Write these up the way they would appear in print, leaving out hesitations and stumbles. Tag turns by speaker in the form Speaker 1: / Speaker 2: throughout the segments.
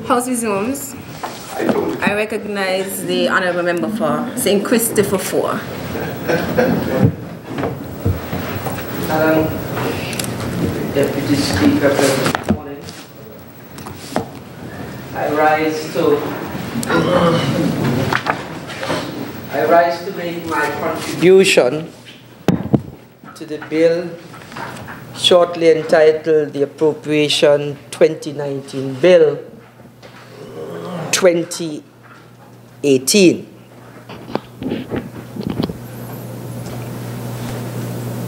Speaker 1: House resumes. I recognize the honourable member for St. Christopher 4.
Speaker 2: Madam Deputy Speaker, good morning. I rise to make my contribution to the bill shortly entitled the Appropriation 2019 Bill 2018.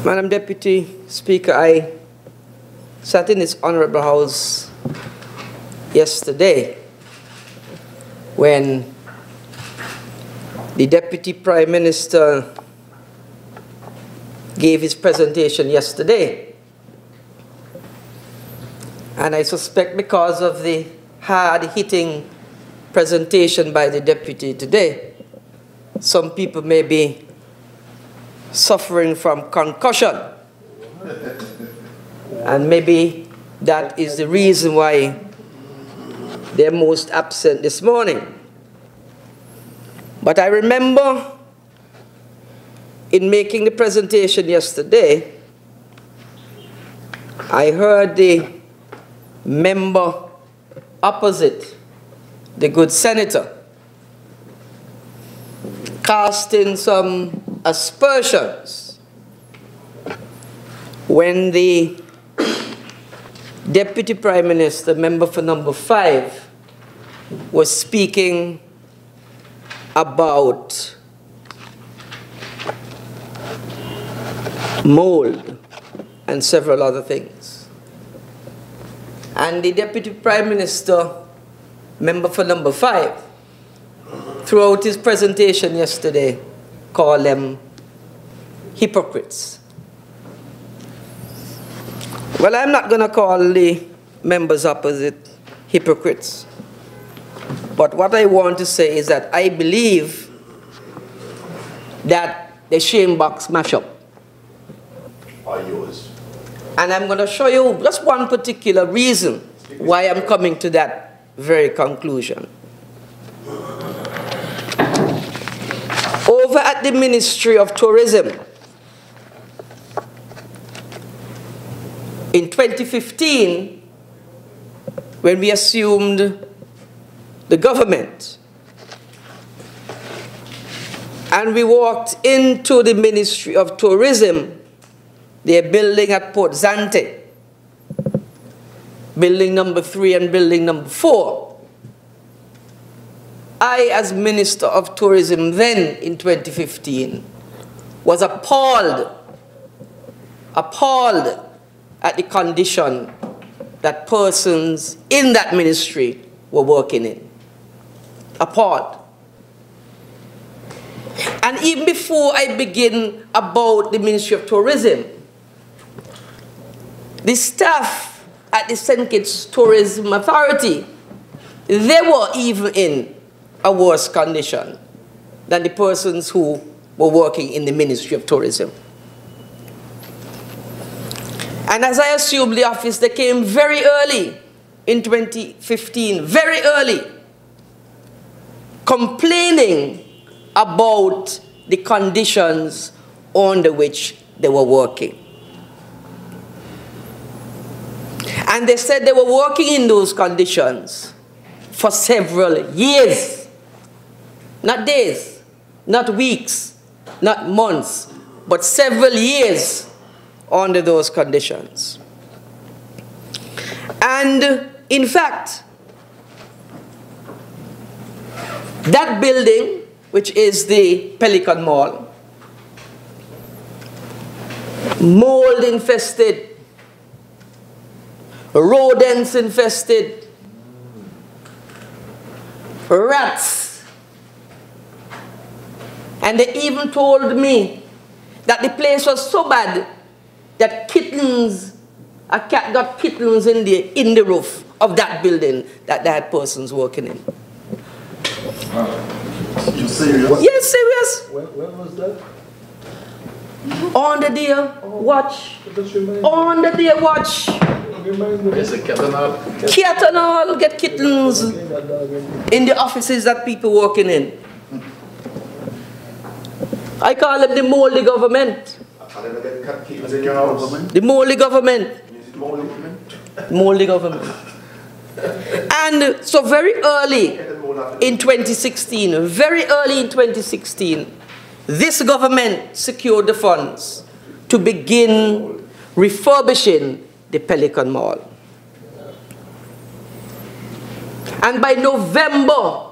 Speaker 2: Madam Deputy Speaker, I sat in this Honourable House yesterday when the Deputy Prime Minister gave his presentation yesterday. And I suspect because of the hard-hitting presentation by the Deputy today, some people may be suffering from concussion. And maybe that is the reason why they're most absent this morning. But I remember in making the presentation yesterday, I heard the member opposite, the good senator, casting some aspersions when the Deputy Prime Minister, member for number 5, was speaking about mold and several other things. And the Deputy Prime Minister, member for number 5, throughout his presentation yesterday, called them hypocrites. Well, I'm not going to call the members opposite hypocrites. But what I want to say is that I believe that the shame box mashup
Speaker 3: are yours.
Speaker 2: And I'm going to show you just one particular reason why I'm coming to that very conclusion. Over at the Ministry of Tourism, in 2015, when we assumed the government, and we walked into the Ministry of Tourism, their building at Port Zante, building number 3 and building number 4. I, as Minister of Tourism then in 2015, was appalled at the condition that persons in that ministry were working in. Appalled. And even before I begin about the Ministry of Tourism, the staff at the Syndicates Tourism Authority, they were even in a worse condition than the persons who were working in the Ministry of Tourism. And as I assumed the office, they came very early in 2015, very early, complaining about the conditions under which they were working. And they said they were working in those conditions for several years. Not days, not weeks, not months, but several years under those conditions. And in fact, that building, which is the Pelican Mall, mold infested, rodents infested, rats. And they even told me that the place was so bad that kittens, a cat got kittens in the roof of that building that they had persons working in.
Speaker 3: You serious?
Speaker 2: Yes, serious.
Speaker 3: When was that?
Speaker 2: On the day watch. On the day watch.
Speaker 3: There's a cat and all.
Speaker 2: Cat and all, get kittens in the offices that people working in. I call them the moldy government.
Speaker 3: Are they get cat kittens in your house?
Speaker 2: The moldy government.
Speaker 3: Is it moldy government?
Speaker 2: Moldy government. And so very early in 2016, this government secured the funds to begin refurbishing the Pelican Mall. And by November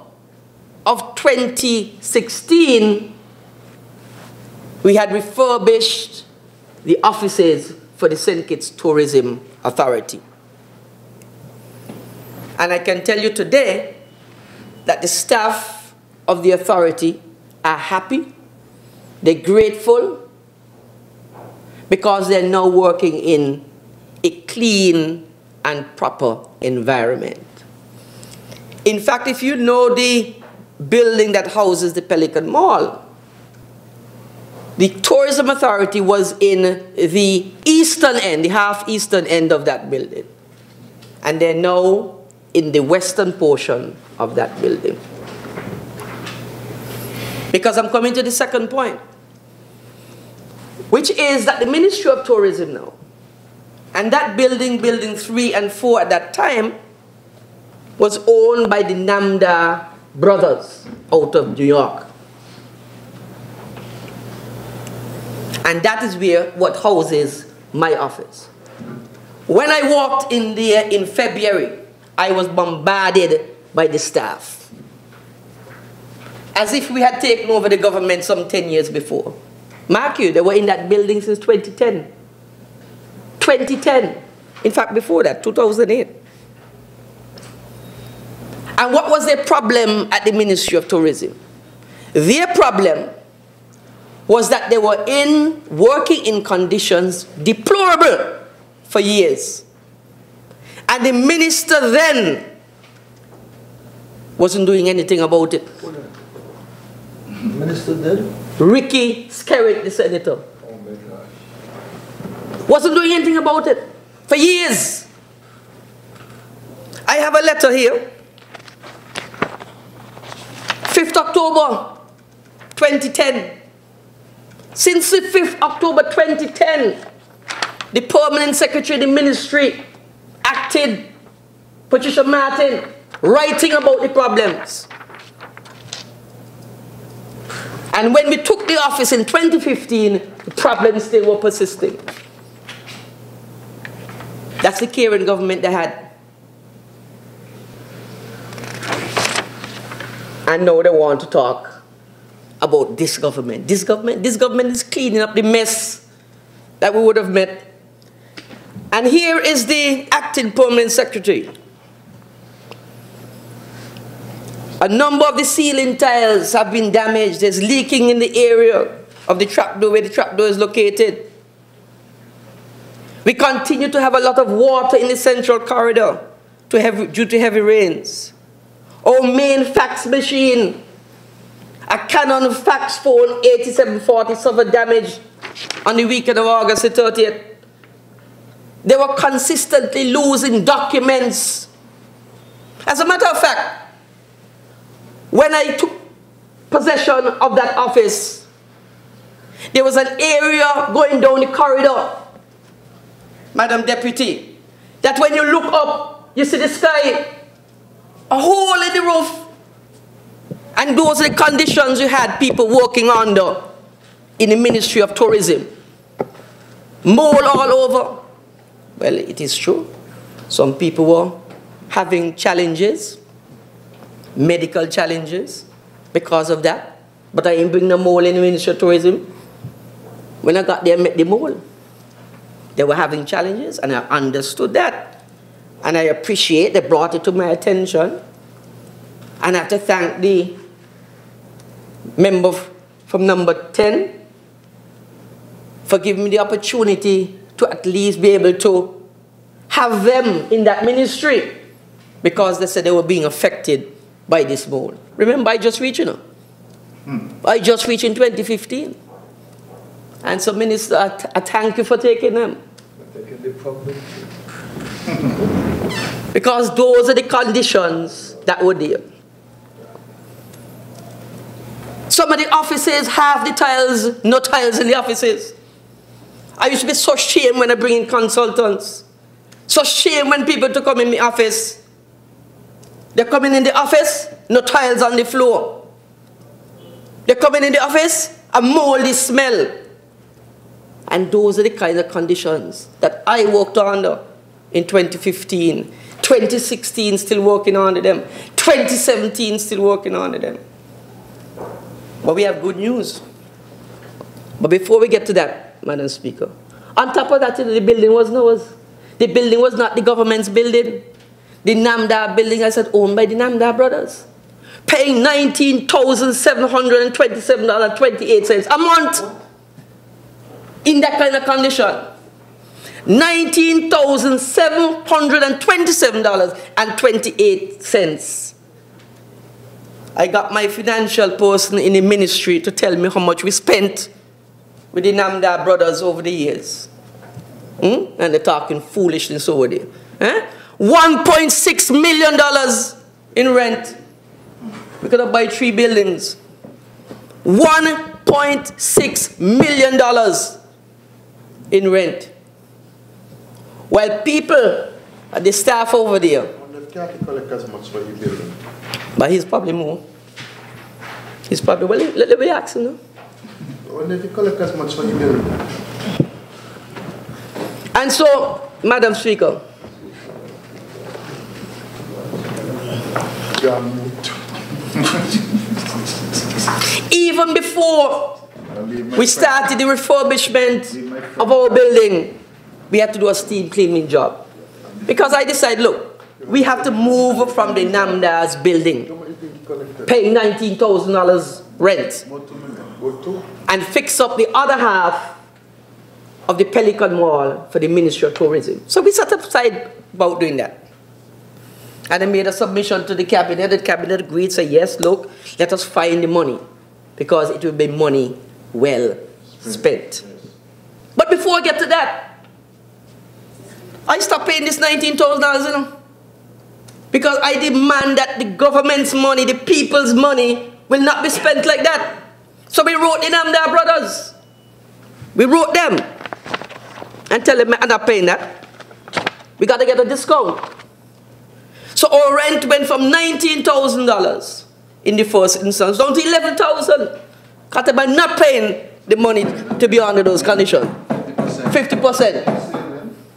Speaker 2: of 2016, we had refurbished the offices for the Syndicates Tourism Authority. And I can tell you today that the staff of the authority are happy, they're grateful, because they're now working in a clean and proper environment. In fact, if you know the building that houses the Pelican Mall, the Tourism Authority was in the eastern end, the half-eastern end of that building. And they're now in the western portion of that building. Because I'm coming to the second point, which is that the Ministry of Tourism now, and that building, building 3 and 4 at that time, was owned by the Namda brothers out of New York. And that is where what houses my office. When I walked in there in February, I was bombarded by the staff, as if we had taken over the government some 10 years before. Mark you, they were in that building since 2010. 2010. In fact, before that, 2008. And what was their problem at the Ministry of Tourism? Their problem was that they were working in conditions deplorable for years. And the minister then wasn't doing anything about it.
Speaker 4: Minister then?
Speaker 2: Ricky Skerritt, the senator.
Speaker 4: Oh my gosh.
Speaker 2: Wasn't doing anything about it for years. I have a letter here. 5th October 2010. Since the 5th October 2010, the permanent secretary of the ministry acted, Patricia Martin, writing about the problems. And when we took the office in 2015, the problems still were persisting. That's the Cairo government they had. And now they want to talk about this government. This government is cleaning up the mess that we would have met. And here is the acting permanent secretary. A number of the ceiling tiles have been damaged. There's leaking in the area of the trapdoor where the trapdoor is located. We continue to have a lot of water in the central corridor due to heavy rains. Our main fax machine, a Canon fax phone 8740, suffered damage on the weekend of August the 30th. They were consistently losing documents. As a matter of fact, when I took possession of that office, there was an area going down the corridor, Madam Deputy, that when you look up, you see the sky, a hole in the roof. And those are the conditions you had people working under in the Ministry of Tourism. Mold all over. Well, it is true. Some people were having challenges, medical challenges, because of that. But I didn't bring the mold in the Ministry of Tourism. When I got there, I met the mold. They were having challenges, and I understood that. And I appreciate they brought it to my attention. And I have to thank the member from number 10 for giving me the opportunity to at least be able to have them in that ministry, because they said they were being affected by this mold. Remember, I just reached, you know. I just reached in 2015. And so, Minister, I thank you for taking them.
Speaker 4: Taking the problem.
Speaker 2: Because those are the conditions that were there. Some of the offices have the tiles, no tiles in the offices. I used to be so ashamed when I bring in consultants. So ashamed when people to come in the office. They're coming in the office, no tiles on the floor. They're coming in the office, a moldy smell. And those are the kind of conditions that I worked under in 2015. 2016, still working under them. 2017, still working under them. But we have good news. But before we get to that, Madam Speaker, on top of that, the building was ours. The building was not the government's building. The NAMDA building, I said, owned by the NAMDA brothers. Paying $19,727.28 a month. In that kind of condition. $19,727.28. I got my financial person in the ministry to tell me how much we spent with the NAMDA brothers over the years. And they're talking foolishness over there. $1.6 million in rent. We could have bought 3 buildings. $1.6 million in rent. While people, the staff over there,
Speaker 3: Can't collect as much for your building.
Speaker 2: but he's probably more. He's probably, well, let me ask him. No?
Speaker 3: When if you collect as much for your building?
Speaker 2: And so, Madam Speaker, even before we started the refurbishment of our building, we had to do a steam cleaning job. Because I decided, look, we have to move from the NAMDA's building, paying $19,000 rent, and fix up the other half of the Pelican Mall for the Ministry of Tourism. So we set aside about doing that. And I made a submission to the cabinet. The cabinet agreed, said, yes, look, let us find the money, because it will be money well spent. But before I get to that, I stopped paying this $19,000, you know, because I demand that the government's money, the people's money, will not be spent like that. So we wrote the NAMDA brothers. We wrote them and tell them I'm not paying that. We got to get a discount. So our rent went from $19,000 in the first instance down to $11,000. Because by not paying the money to be under those conditions. 50%.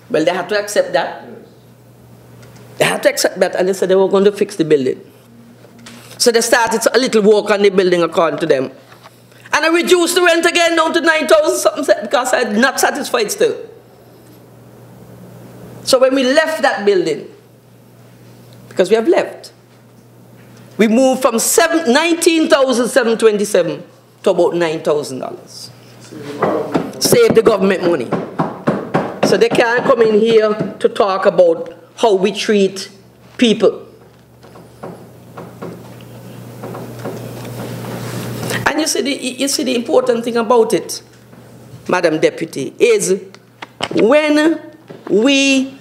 Speaker 2: Well, they had to accept that. They had to accept that, and they said they were going to fix the building. So they started a little work on the building according to them. And I reduced the rent again down to $9,000 something because I'm not satisfied still. So when we left that building, because we have left, we moved from $19,727 to about $9,000. Save the government money. So they can't come in here to talk about how we treat people. And you see the important thing about it, Madam Deputy, is when we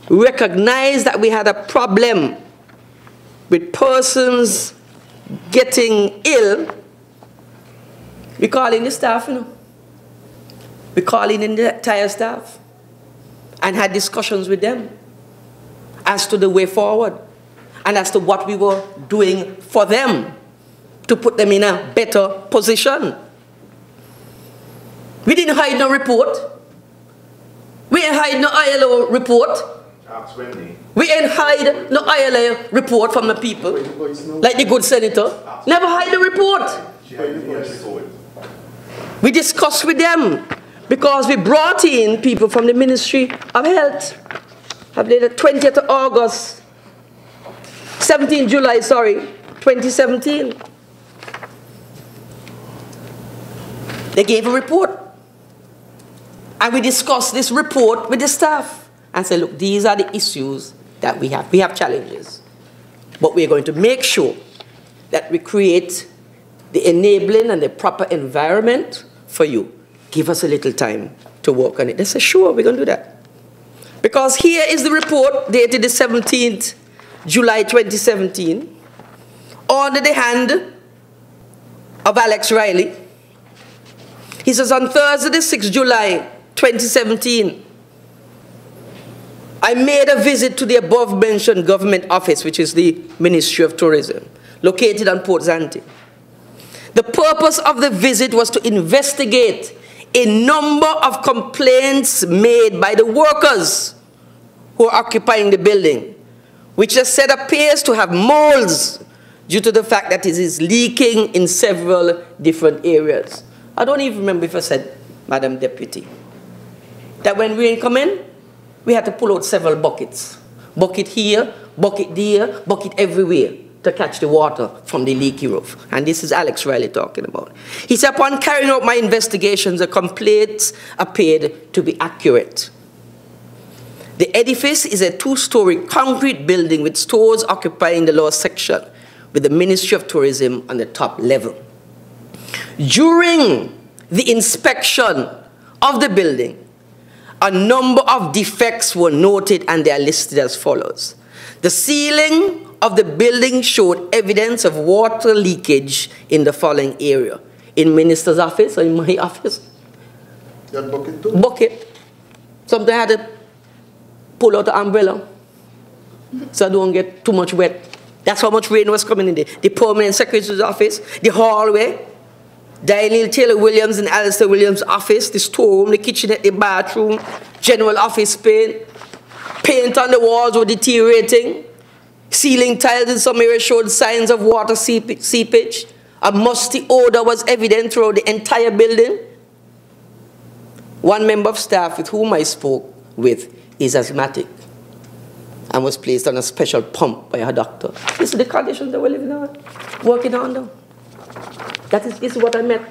Speaker 2: recognize that we had a problem with persons getting ill, we call in the staff, you know. We call in the entire staff and had discussions with them as to the way forward and as to what we were doing for them to put them in a better position. We didn't hide no report. We ain't hide no ILO report. We ain't hide no ILO report from the people, like the good senator. Never hide the report. We discussed with them because we brought in people from the Ministry of Health. I believe the 20th of August, 17th July, sorry, 2017. They gave a report. And we discussed this report with the staff and said, look, these are the issues that we have. We have challenges. But we're going to make sure that we create the enabling and the proper environment for you. Give us a little time to work on it. They said, sure, we're going to do that. Because here is the report dated the 17th July 2017, under the hand of Alex Riley. He says, on Thursday, the 6th July 2017, I made a visit to the above-mentioned government office, which is the Ministry of Tourism, located on Port Zante. The purpose of the visit was to investigate a number of complaints made by the workers who are occupying the building, which they said appears to have molds due to the fact that it is leaking in several different areas. I don't even remember if I said, Madam Deputy, that when rain come in, we had to pull out several buckets. Bucket here, bucket there, bucket everywhere to catch the water from the leaky roof. And this is Alex Riley talking about. He said, upon carrying out my investigations, the complaints appeared to be accurate. The edifice is a two-story concrete building with stores occupying the lower section, with the Ministry of Tourism on the top level. During the inspection of the building, a number of defects were noted, and they are listed as follows. The ceiling of the building showed evidence of water leakage in the following area. In Minister's office or in my office?
Speaker 3: That bucket too?
Speaker 2: Bucket. Sometimes I had to pull out the umbrella so I don't get too much wet. That's how much rain was coming in there. The permanent secretary's office, the hallway, Daniel Taylor Williams and Alistair Williams' office, the storeroom, the kitchenette, the bathroom, general office paint on the walls were deteriorating. Ceiling tiles in some areas showed signs of water seepage. A musty odor was evident throughout the entire building. One member of staff with whom I spoke with is asthmatic and was placed on a special pump by her doctor. This is the conditions that we're living on, working under. This is what I meant.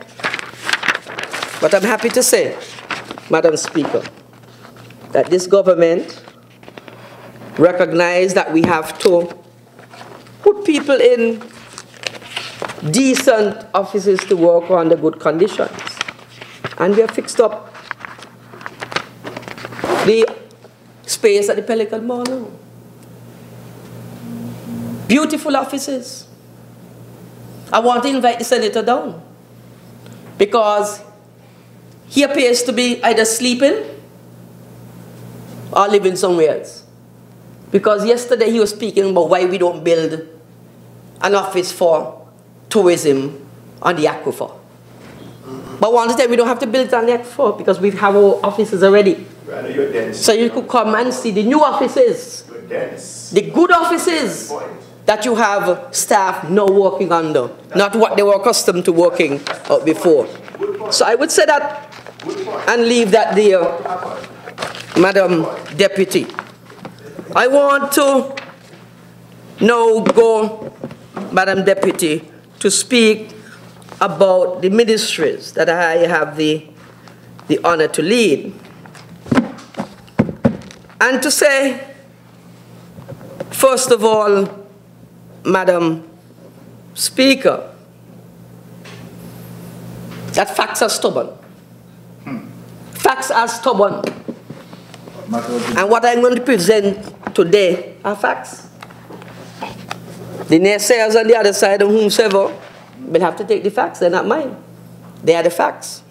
Speaker 2: But I'm happy to say, Madam Speaker, that this government recognize that we have to put people in decent offices to work under good conditions. And we have fixed up the space at the Pelican Mall now. Beautiful offices. I want to invite the senator down because he appears to be either sleeping or living somewhere else. Because yesterday he was speaking about why we don't build an office for tourism on the aquifer. But one time we don't have to build it on the aquifer because we have our offices already. So you could come and see the new offices, the good offices that you have staff now working under, not what they were accustomed to working before. So I would say that and leave that there, Madam Deputy. I want to now go, Madam Deputy, to speak about the ministries that I have the honor to lead. And to say, first of all, Madam Speaker, that facts are stubborn. Facts are stubborn. And what I'm going to present today are facts. The naysayers on the other side of whomsoever will have to take the facts. They're not mine. They are the facts.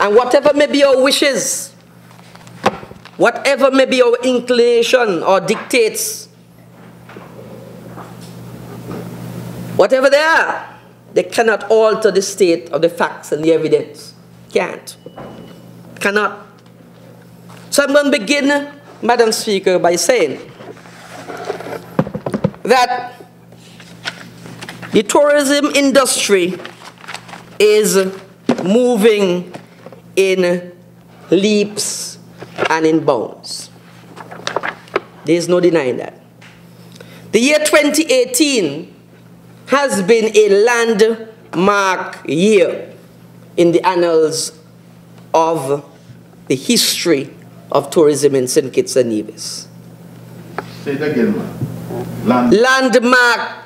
Speaker 2: And whatever may be your wishes, whatever may be your inclination or dictates, whatever they are, they cannot alter the state of the facts and the evidence. Can't. Cannot. So I'm going to begin, Madam Speaker, by saying that the tourism industry is moving in leaps and in bounds. There is no denying that. The year 2018 has been a landmark year in the annals of the history of tourism in Syndicates and Nevis.
Speaker 3: Say it again, man.
Speaker 2: Landmark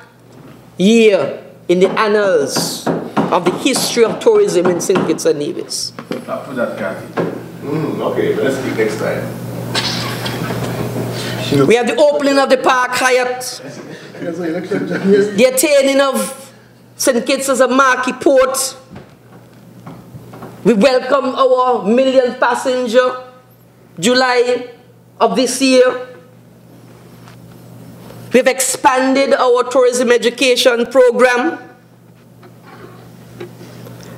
Speaker 2: year in the annals of the history of tourism in Syndicates and Nevis.
Speaker 3: Up to that, Kathy. Okay, let's speak next time.
Speaker 2: We have the opening of the Park Hyatt, the attaining of Syndicates as a marquee port. We welcome our 1 million passenger July of this year. We've expanded our tourism education program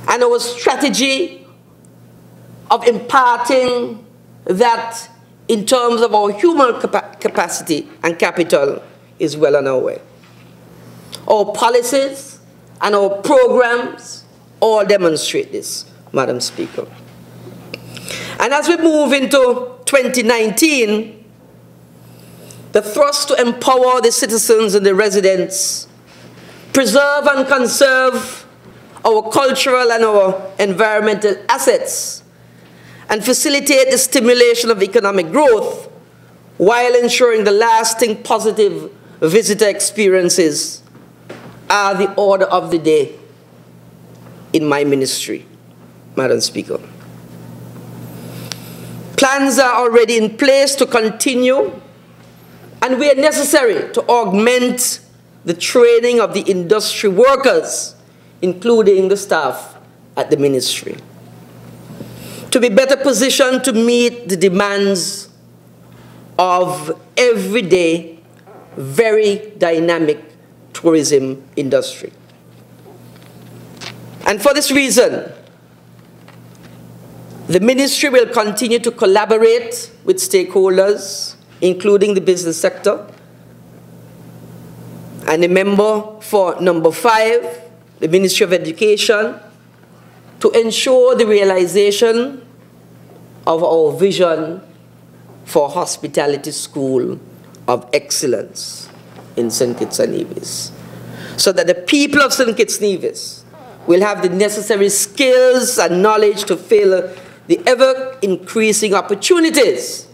Speaker 2: and our strategy of imparting that in terms of our human capacity and capital is well on our way. Our policies and our programs all demonstrate this, Madam Speaker. And as we move into 2019, the thrust to empower the citizens and the residents, preserve and conserve our cultural and our environmental assets, and facilitate the stimulation of economic growth while ensuring the lasting positive visitor experiences are the order of the day in my ministry, Madam Speaker. Plans are already in place to continue and where necessary to augment the training of the industry workers, including the staff at the ministry, to be better positioned to meet the demands of everyday, very dynamic tourism industry. And for this reason, the ministry will continue to collaborate with stakeholders, including the business sector. And the member for number 5, the Ministry of Education, to ensure the realization of our vision for hospitality school of excellence in St. Kitts and Nevis, so that the people of St. Kitts and Nevis will have the necessary skills and knowledge to fill the ever-increasing opportunities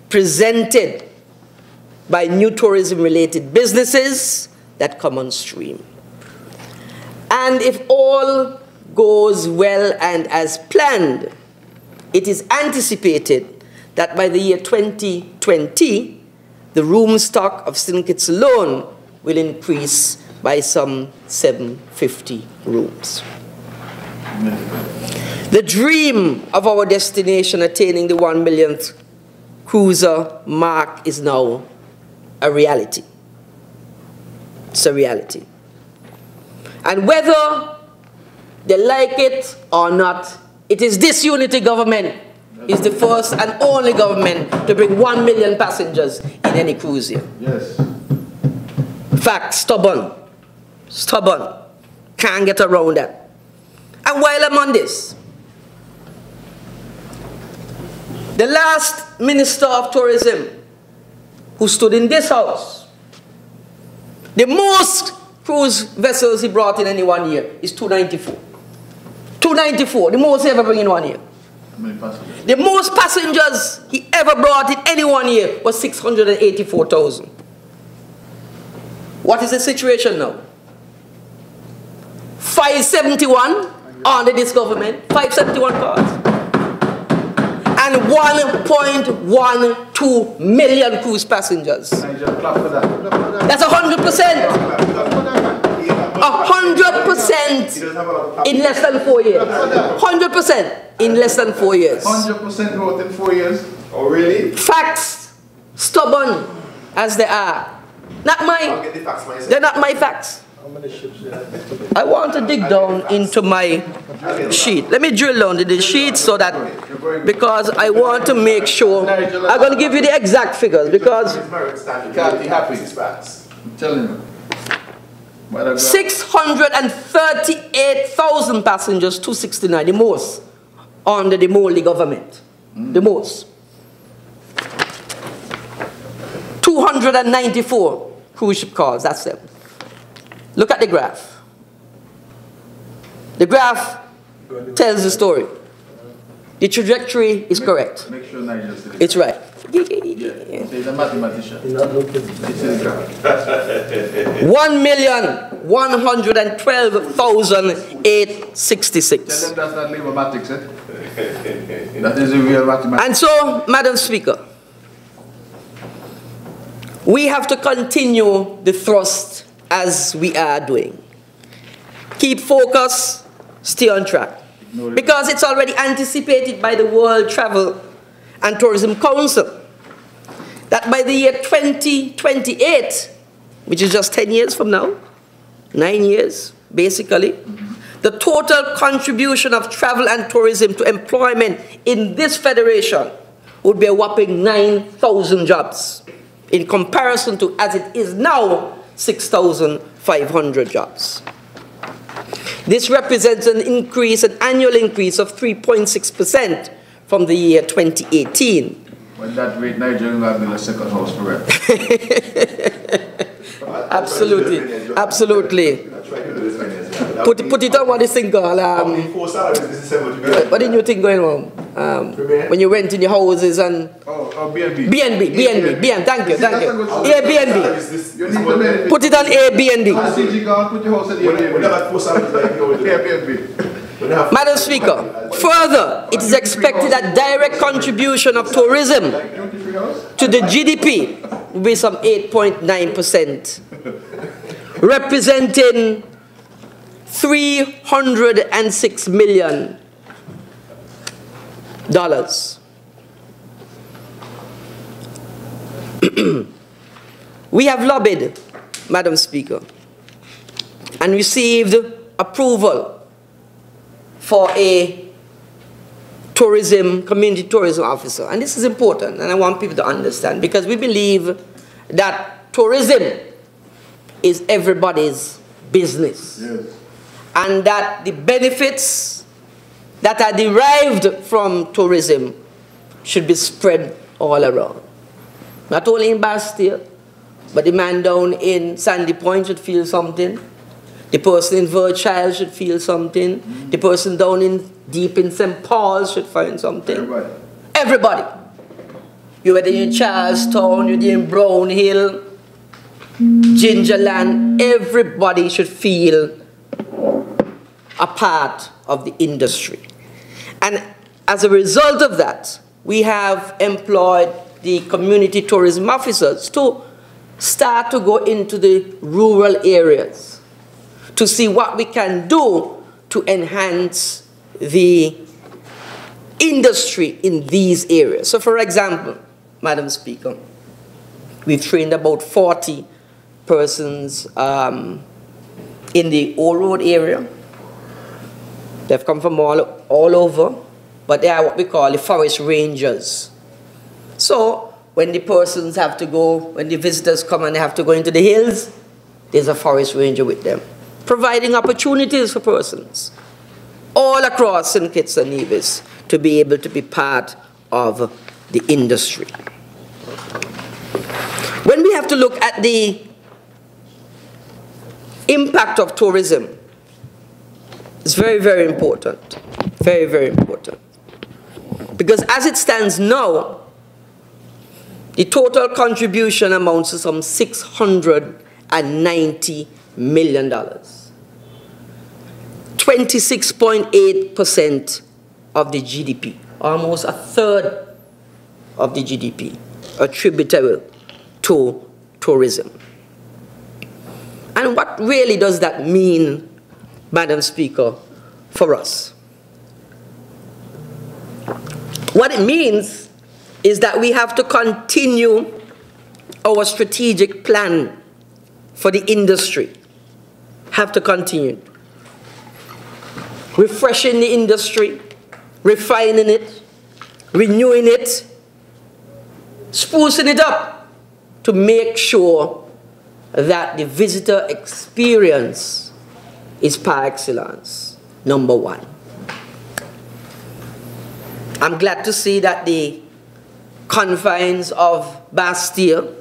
Speaker 2: presented by new tourism-related businesses that come on stream. And if all goes well and as planned, it is anticipated that by the year 2020, the room stock of Syndicates alone will increase by some 750 rooms. The dream of our destination attaining the 1 millionth cruiser mark is now a reality. It's a reality. And whether they like it or not, it is this unity government is the first and only government to bring 1 million passengers in any cruise year.
Speaker 3: Yes.
Speaker 2: Fact, stubborn. Stubborn. Can't get around that. And while I'm on this, the last Minister of Tourism who stood in this house, the most cruise vessels he brought in any 1 year is 294. 294, the most he ever bring in 1 year.
Speaker 3: How many passengers?
Speaker 2: The most passengers he ever brought in any 1 year was 684,000. What is the situation now? 571 under this government, 571 cars. And 1.12 million cruise passengers. That's 100%. 100% in less than 4 years. 100% in less than 4 years.
Speaker 3: 100% growth in 4 years? Oh, really?
Speaker 2: Facts, stubborn as they are. Not mine.
Speaker 3: I'll get the facts myself.
Speaker 2: They're not my facts. I want to dig down into my sheet. Let me drill down into the sheet so that, because I want to make sure, I'm going to give you the exact figures because
Speaker 3: You can't be happy. Facts. I'm telling you.
Speaker 2: 638,000 passengers, 269, the most under the Moldy government. The most. 294 cruise ship cars, that's them. Look at the graph. The graph tells the story. The trajectory is correct.
Speaker 3: Make sure Nigel's the
Speaker 2: It's right.
Speaker 3: He's a mathematician.
Speaker 2: 1,112,866.
Speaker 3: Tell them that's not mathematics, eh? That is a real mathematics.
Speaker 2: And so, Madam Speaker, we have to continue the thrust as we are doing. Keep focus, stay on track. Because it's already anticipated by the World Travel and Tourism Council that by the year 2028, which is just 10 years from now, 9 years basically, the total contribution of travel and tourism to employment in this federation would be a whopping 9,000 jobs in comparison to, as it is now, 6,500 jobs. This represents an increase, an annual increase of 3.6% from the year 2018.
Speaker 3: When that rate, Nigeria will build a second house for rent.
Speaker 2: Absolutely, absolutely. Put it on what this thing called. What did you think going on? When you rent in your houses and
Speaker 3: B&B.
Speaker 2: B&B. Thank you. Airbnb. Put it on Airbnb.
Speaker 3: Put your house at Airbnb.
Speaker 2: Madam Speaker, further, it is expected that direct contribution of tourism to the GDP will be some 8.9%, representing $306 million. We have lobbied, Madam Speaker, and received approval for a community tourism officer. And this is important, and I want people to understand, because we believe that tourism is everybody's business.
Speaker 3: Yes.
Speaker 2: And that the benefits that are derived from tourism should be spread all around. Not only in Bastille, but the man down in Sandy Point should feel something. The person in Virchild should feel something. The person down deep in St. Paul's should find something. Everybody. Whether you're in Charlestown, you're in Brown Hill, Gingerland, everybody should feel a part of the industry. And as a result of that, we have employed the community tourism officers to start to go into the rural areas to see what we can do to enhance the industry in these areas. So for example, Madam Speaker, we've trained about 40 persons in the Old Road area. They've come from all over, but they are what we call the forest rangers. So when the persons have to go, when the visitors come and they have to go into the hills, there's a forest ranger with them, providing opportunities for persons all across St. Kitts and Nevis to be able to be part of the industry. When we have to look at the impact of tourism, it's very, very important. Very, very important. Because as it stands now, the total contribution amounts to some $690 million. 26.8% of the GDP, almost a third of the GDP, attributable to tourism. And what really does that mean, Madam Speaker, for us? What it means is that we have to continue our strategic plan for the industry. Have to continue. Refreshing the industry, refining it, renewing it, sprucing it up to make sure that the visitor experience is par excellence, number one. I'm glad to see that the confines of Bastille,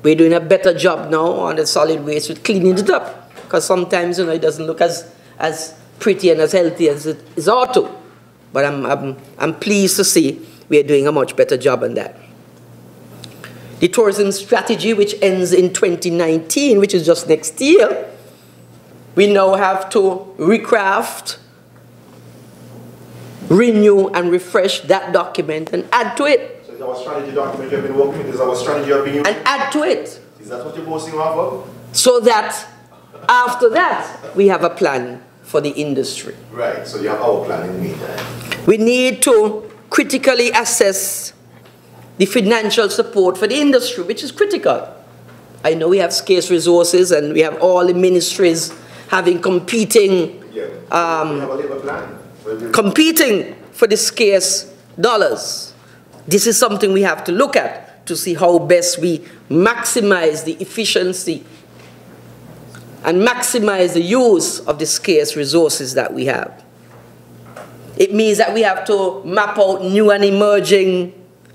Speaker 2: we're doing a better job now on the solid waste with cleaning it up. Because sometimes, you know, it doesn't look as pretty and as healthy as it is ought to. But I'm pleased to see we're doing a much better job on that. The tourism strategy, which ends in 2019, which is just next year, we now have to recraft, renew, and refresh that document and add to it.
Speaker 4: So Is our strategy document you've been working with? Is our strategy you're being...
Speaker 2: And add to it.
Speaker 4: Is that what you're boasting off of?
Speaker 2: So that after that, we have a plan for the industry.
Speaker 4: Right, so you have our plan in the meantime.
Speaker 2: We need to critically assess the financial support for the industry, which is critical. I know we have scarce resources and we have all the ministries having competing competing for the scarce dollars. This is something we have to look at to see how best we maximize the efficiency and maximize the use of the scarce resources that we have. It means that we have to map out new and emerging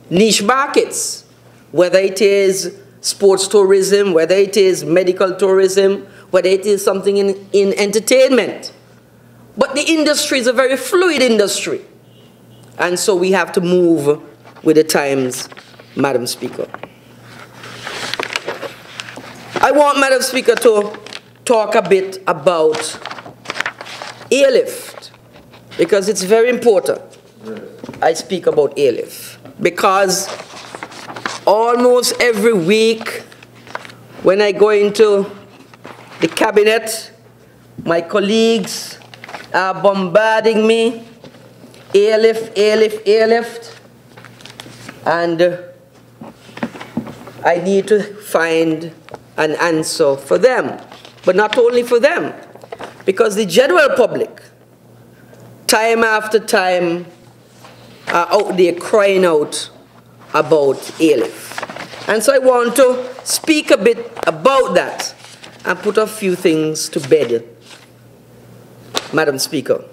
Speaker 2: niche markets, whether it is sports tourism, whether it is medical tourism, whether it is something in entertainment. But the industry is a very fluid industry. And so we have to move with the times, Madam Speaker. I want, Madam Speaker, to talk a bit about airlift, because it's very important I speak about airlift. Because almost every week when I go into the cabinet, my colleagues are bombarding me, airlift, airlift, airlift, and I need to find an answer for them. But not only for them, because the general public, time after time, are out there crying out about airlift. And so I want to speak a bit about that and put a few things to bed, Madam Speaker.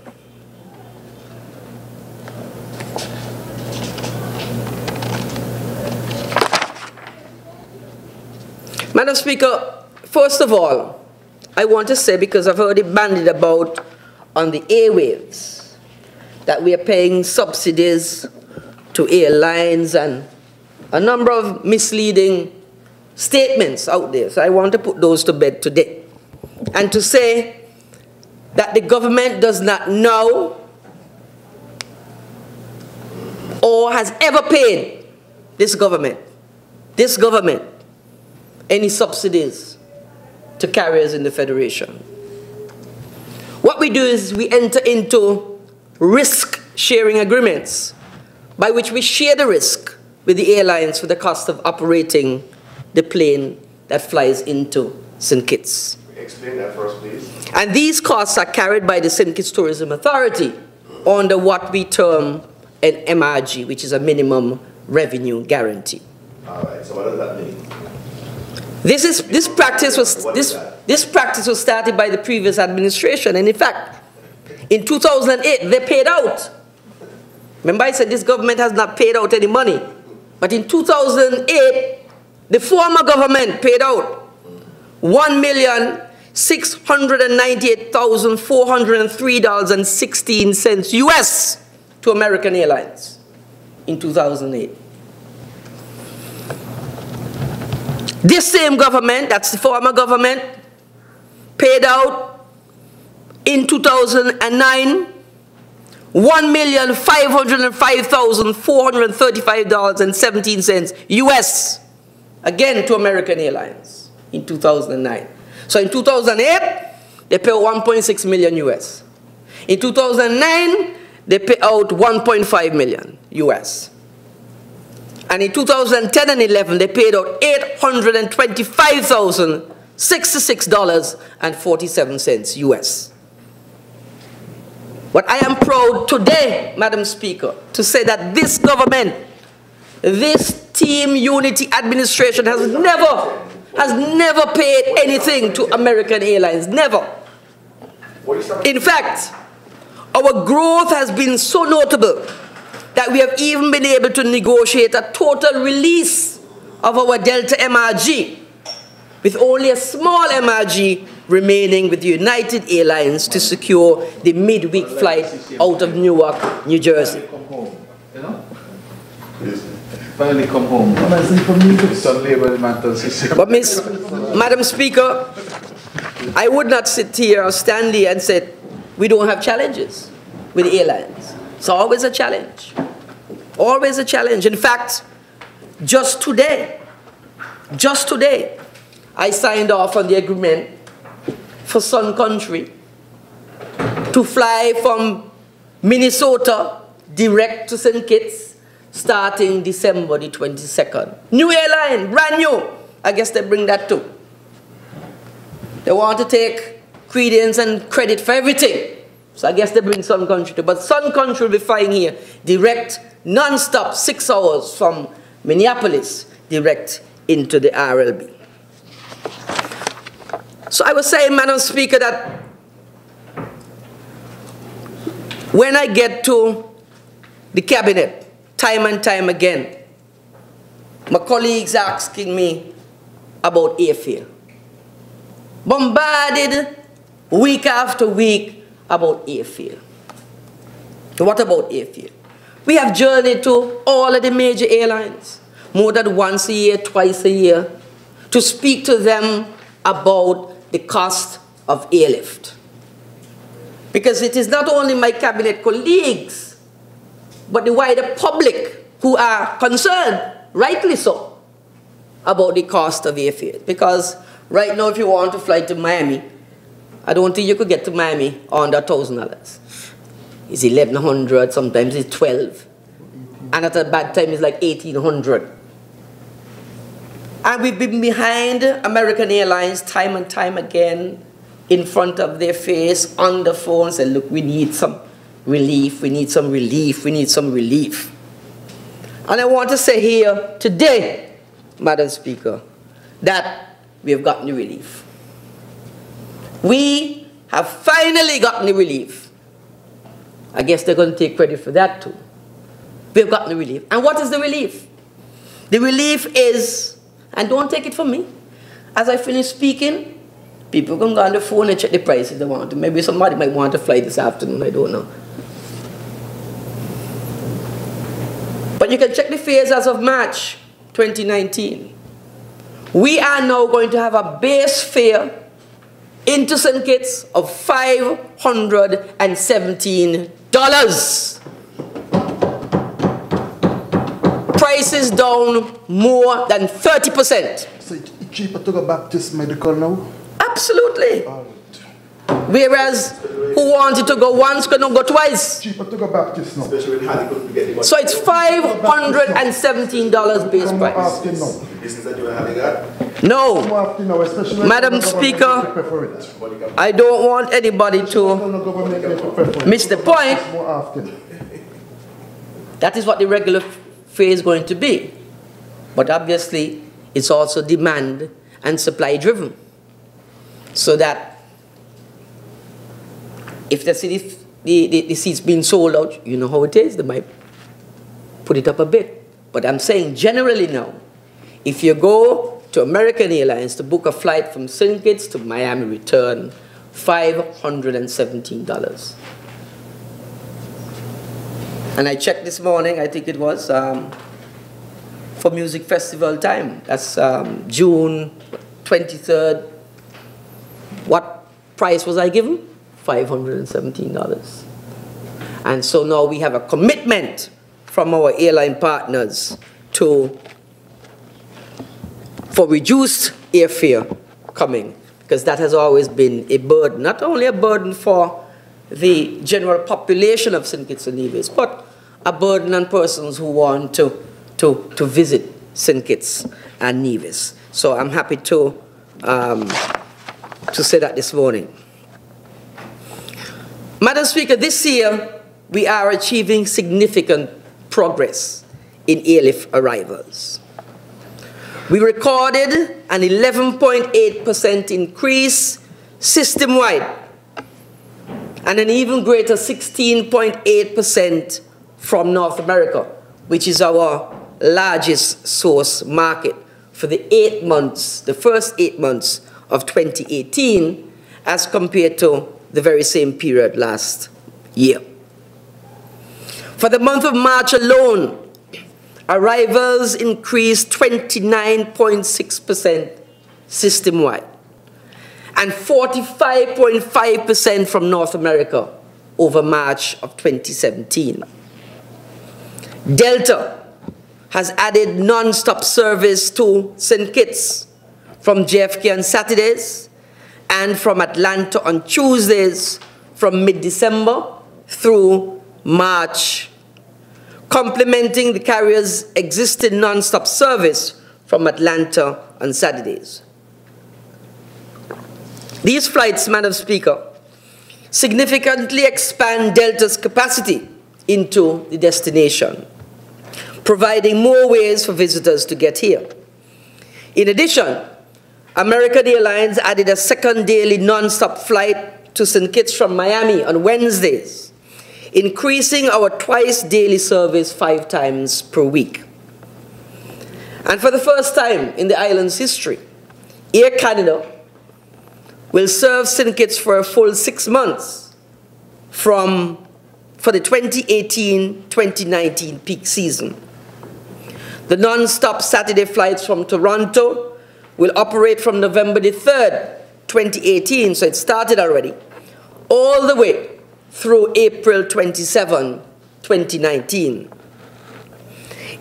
Speaker 2: Madam Speaker, first of all, I want to say, because I've heard it bandied about on the airwaves, that we are paying subsidies to airlines and a number of misleading statements out there. So I want to put those to bed today. And to say that the government does not know or has ever paid this government, any subsidies to carriers in the Federation. What we do is we enter into risk-sharing agreements by which we share the risk with the airlines for the cost of operating the plane that flies into Syndicates.
Speaker 4: Explain that first, please.
Speaker 2: And these costs are carried by the Syndicates Tourism Authority under what we term an MRG, which is a minimum revenue guarantee.
Speaker 4: All right, so what does that mean?
Speaker 2: This practice was started by the previous administration, and in fact, in 2008 they paid out. Remember, I said this government has not paid out any money, but in 2008 the former government paid out $1,698,403.16 US to American Airlines in 2008. This same government, that's the former government, paid out in 2009 $1,505,435.17 US, again to American Airlines in 2009. So in 2008, they paid 1.6 million US. In 2009, they paid out 1.5 million US. And in 2010 and 11, they paid out $825,066.47 US. But I am proud today, Madam Speaker, to say that this government, this Team Unity administration has never paid anything to American Airlines, never. In fact, our growth has been so notable that we have even been able to negotiate a total release of our Delta MRG, with only a small MRG remaining with United Airlines to secure the midweek flight out of Newark, New Jersey.
Speaker 3: Finally come home.
Speaker 2: But Madam Speaker, I would not sit here or stand here and say we don't have challenges with the airlines. It's always a challenge. Always a challenge. In fact, just today, I signed off on the agreement for Sun Country to fly from Minnesota direct to Syndicates starting December the 22nd. New airline, brand new. I guess they bring that too. They want to take credence and credit for everything. So I guess they bring Sun Country too. But Sun Country will be flying here direct, non-stop, 6 hours from Minneapolis, direct into the RLB. So I was saying, Madam Speaker, that when I get to the cabinet, time and time again, my colleagues asking me about airfare. Bombarded week after week about airfare. What about airfare? We have journeyed to all of the major airlines, more than once a year, twice a year, to speak to them about the cost of airlift. Because it is not only my cabinet colleagues, but the wider public who are concerned, rightly so, about the cost of airfare. Because right now, if you want to fly to Miami, I don't think you could get to Miami under $1,000. It's $1,100, sometimes it's $1,200. And at a bad time, it's like $1,800. And we've been behind American Airlines time and time again, in front of their face, on the phone, say, look, we need some relief, we need some relief, we need some relief. And I want to say here today, Madam Speaker, that we have gotten the relief. We have finally gotten the relief. I guess they're going to take credit for that too. We have gotten the relief. And what is the relief? The relief is, and don't take it from me, as I finish speaking, people can go on the phone and check the price if they want to. Maybe somebody might want to fly this afternoon, I don't know. But you can check the fares as of March 2019. We are now going to have a base fare into Syndicates of $517. Prices down more than 30%.
Speaker 5: So it's cheaper to go back to medical now?
Speaker 2: Absolutely. Whereas who wanted to go once cannot go twice.
Speaker 5: Cheaper to go back to now.
Speaker 2: So it's $517 base price. No. Madam Speaker, I don't want anybody to miss the point. That is what the regular fare is going to be. But obviously, it's also demand and supply driven. So that if the seats being sold out, you know how it is, they might put it up a bit. But I'm saying generally now, if you go to American Airlines to book a flight from Syndicates to Miami return, $517. And I checked this morning, I think it was for Music Festival time. That's June 23rd. What price was I given? $517. And so now we have a commitment from our airline partners for reduced airfare coming, because that has always been a burden, not only a burden for the general population of Syndicates and Nevis, but a burden on persons who want to visit Syndicates and Nevis. So I'm happy to say that this morning. Madam Speaker, this year we are achieving significant progress in airlift arrivals. We recorded an 11.8% increase system-wide and an even greater 16.8% from North America, which is our largest source market for the first 8 months of 2018 as compared to the very same period last year. For the month of March alone, arrivals increased 29.6% system-wide and 45.5% from North America over March of 2017. Delta has added non-stop service to Syndicates from JFK on Saturdays and from Atlanta on Tuesdays from mid-December through March, complementing the carrier's existing non-stop service from Atlanta on Saturdays. These flights, Madam Speaker, significantly expand Delta's capacity into the destination, providing more ways for visitors to get here. In addition, American Airlines added a second daily non-stop flight to Syndicates from Miami on Wednesdays, increasing our twice daily service 5 times per week. And for the first time in the island's history, Air Canada will serve Syndicates for a full 6 months for the 2018-2019 peak season. The non-stop Saturday flights from Toronto will operate from November the 3rd, 2018, so it started already, all the way through April 27, 2019.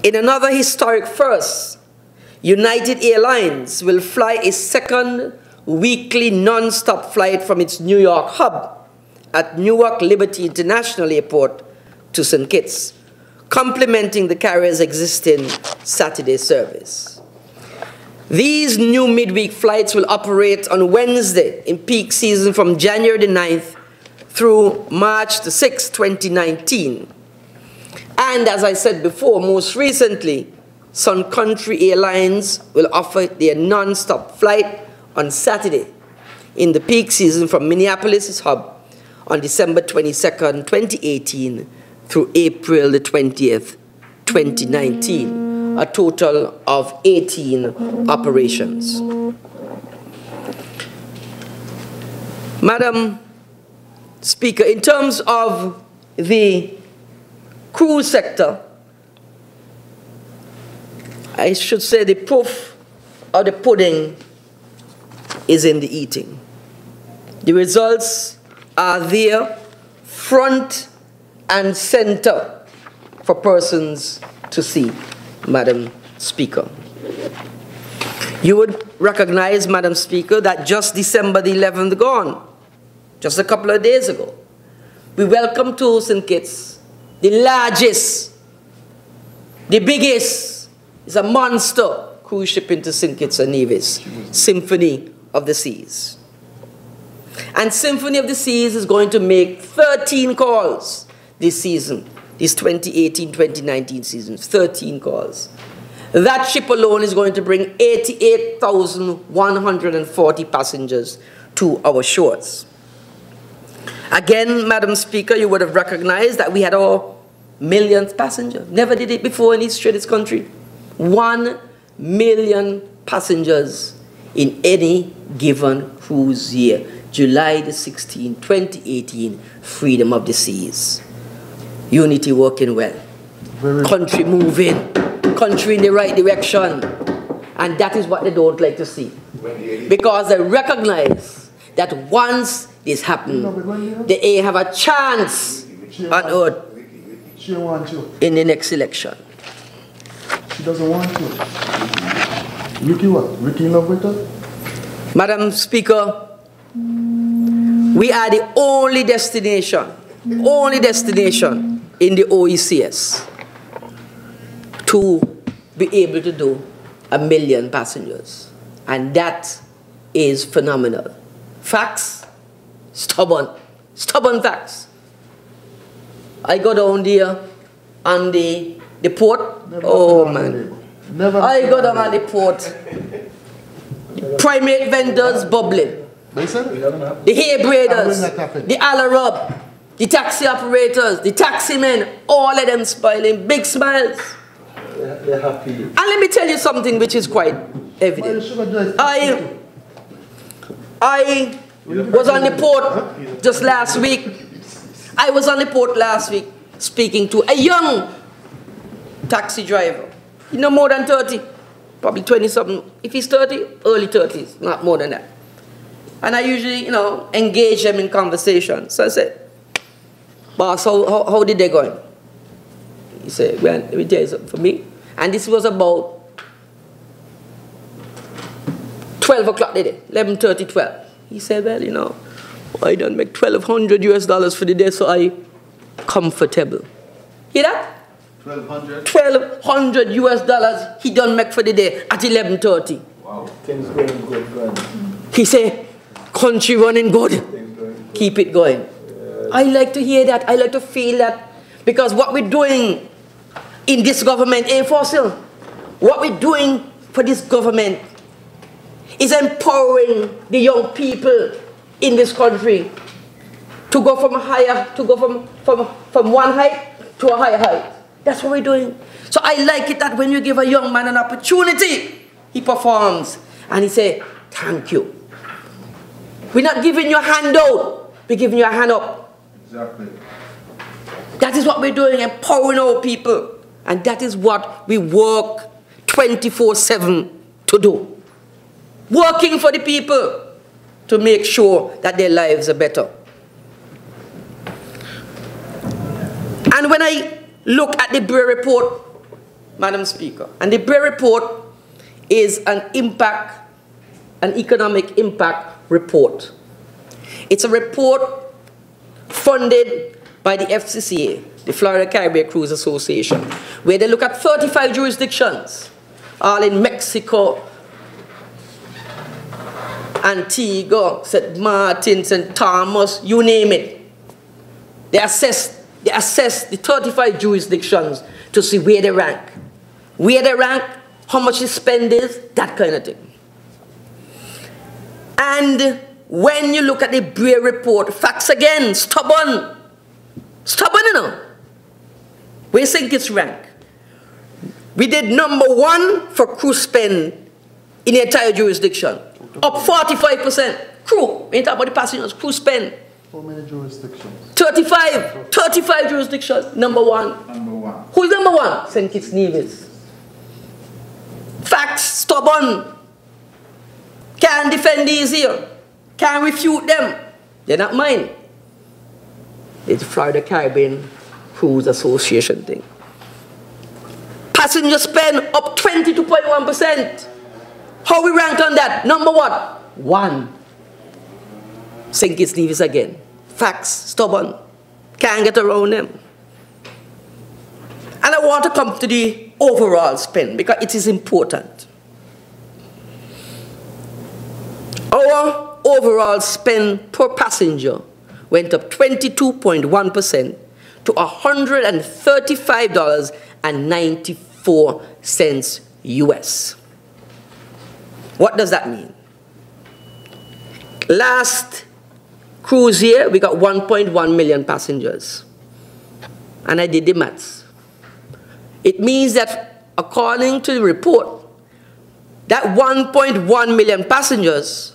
Speaker 2: In another historic first, United Airlines will fly a second weekly non-stop flight from its New York hub at Newark Liberty International Airport to Syndicates, complementing the carrier's existing Saturday service. These new midweek flights will operate on Wednesday in peak season from January the 9th through March the 6th, 2019. And as I said before, most recently, Sun Country Airlines will offer their non-stop flight on Saturday in the peak season from Minneapolis' hub on December 22nd, 2018 through April the 20th, 2019, a total of 18 operations. Madam Speaker, in terms of the cruise sector, I should say the proof of the pudding is in the eating. The results are there, front and center for persons to see, Madam Speaker. You would recognize, Madam Speaker, that just December the 11th gone, just a couple of days ago, we welcomed to Syndicates the largest, the biggest, it's a monster cruise ship into Syndicates and Nevis, Symphony of the Seas. And Symphony of the Seas is going to make 13 calls this season, this 2018-2019 season, 13 calls. That ship alone is going to bring 88,140 passengers to our shores. Again, Madam Speaker, you would have recognized that we had our millionth passenger. Never did it before in history of this country. 1 million passengers in any given cruise year. July the 16th, 2018, Freedom of the Seas. Unity working well. Country moving. Country in the right direction. And that is what they don't like to see. Because they recognize that once this happens, they have a chance on earth in the next election.
Speaker 5: She doesn't want to. Ricky what? Ricky in love with her?
Speaker 2: Madam Speaker, we are the only destination in the OECS to be able to do 1 million passengers. And that is phenomenal. Facts, stubborn facts. I go down there on the port. Oh man. I go down on the port. Primate vendors bubbling. The hair braiders, the Alarab, the taxi operators, the taxi men, all of them smiling, big smiles.
Speaker 5: They're happy.
Speaker 2: And let me tell you something which is quite evident. I was on the port just last week. I was on the port last week speaking to a young taxi driver. You know, more than 30, probably 20-something. If he's 30, early 30s, not more than that. And I usually, you know, engage them in conversation. So I said, boss, how did they going? He said, well, let me tell you something. For me, And this was about 12 o'clock the day, 11:30, 12. He said, well, you know, I don't make $1,200 for the day, so I comfortable. Hear that?
Speaker 3: 1,200?
Speaker 2: $1,200 he don't make for the day at 11:30.
Speaker 3: Wow.
Speaker 5: Things going good.
Speaker 2: He said, country running good. Keep it going. I like to hear that. I like to feel that. Because what we're doing in this government ain't fossil. What we're doing for this government is empowering the young people in this country to go from one height to a higher height. That's what we're doing. So I like it that when you give a young man an opportunity, he performs and he say, thank you. We're not giving you a handout, we're giving you a hand up.
Speaker 3: Exactly.
Speaker 2: That is what we're doing, empowering our people. And that is what we work 24/7 to do. Working for the people to make sure that their lives are better. And when I look at the Bray report, Madam Speaker, and the Bray report is an economic impact report. It's a report funded by the FCCA, the Florida Caribbean Cruise Association, where they look at 35 jurisdictions, all in Mexico, Antigua, St. Martin, St. Thomas, you name it. They assess the 35 jurisdictions to see where they rank. Where they rank, how much the spend is, that kind of thing. And when you look at the Bray report, facts again, stubborn. Stubborn, you know. Where Syndicates rank? We did #1 for crew spend in the entire jurisdiction. Up 45%. Crew, we ain't talking about the passengers, crew spend.
Speaker 5: How many jurisdictions?
Speaker 2: 35 jurisdictions, #1.
Speaker 3: Number one.
Speaker 2: Who's #1? Syndicates Nevis. Facts, stubborn. Can't defend these here. Can't refute them. They're not mine. It's the Florida Caribbean Cruise Association thing. Passenger spend up 22.1%. How we rank on that? Number what? 1. Syndicates Nevis again. Facts, stubborn. Can't get around them. And I want to come to the overall spend because it is important. Our overall spend per passenger went up 22.1% to $135.94 US. What does that mean? Last cruise year, we got 1.1 million passengers. And I did the maths. It means that according to the report, that 1.1 million passengers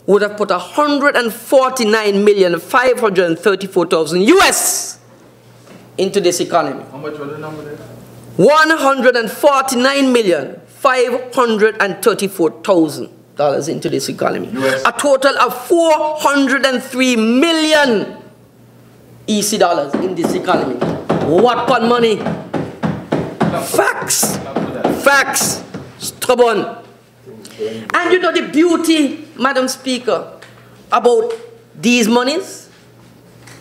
Speaker 2: would have put 149,534,000 US into this economy.
Speaker 3: How much was the number there?
Speaker 2: 149,534,000 into this economy.
Speaker 3: US.
Speaker 2: A total of 403 million EC dollars in this economy. What fun money? Facts. Facts. Stubborn. And you know the beauty, Madam Speaker, about these monies?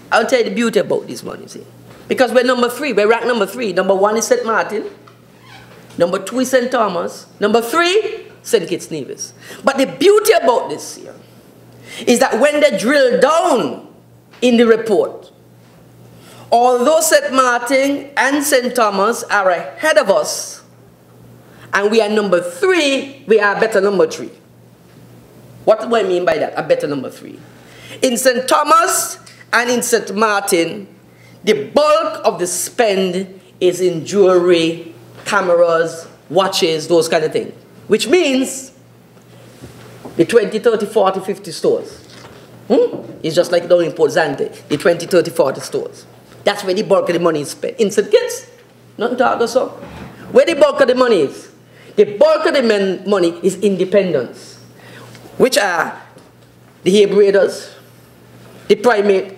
Speaker 2: I'll tell you the beauty about these monies here. Because we're #3, we're ranked #3. #1 is St. Martin. #2 is St. Thomas. #3, Syndicates Nevis. But the beauty about this here is that when they drill down in the report, although St. Martin and St. Thomas are ahead of us, and we are #3, we are better #3. What do I mean by that? A better #3. In St. Thomas and in St. Martin, the bulk of the spend is in jewelry, cameras, watches, those kind of things. Which means the 20, 30, 40, 50 stores. It's just like down in Port Zante, the 20, 30, 40 stores. That's where the bulk of the money is spent. In Syndicates, nothing to argue so. Where the bulk of the money is? The bulk of the money is independents, which are the hair braiders, the primate,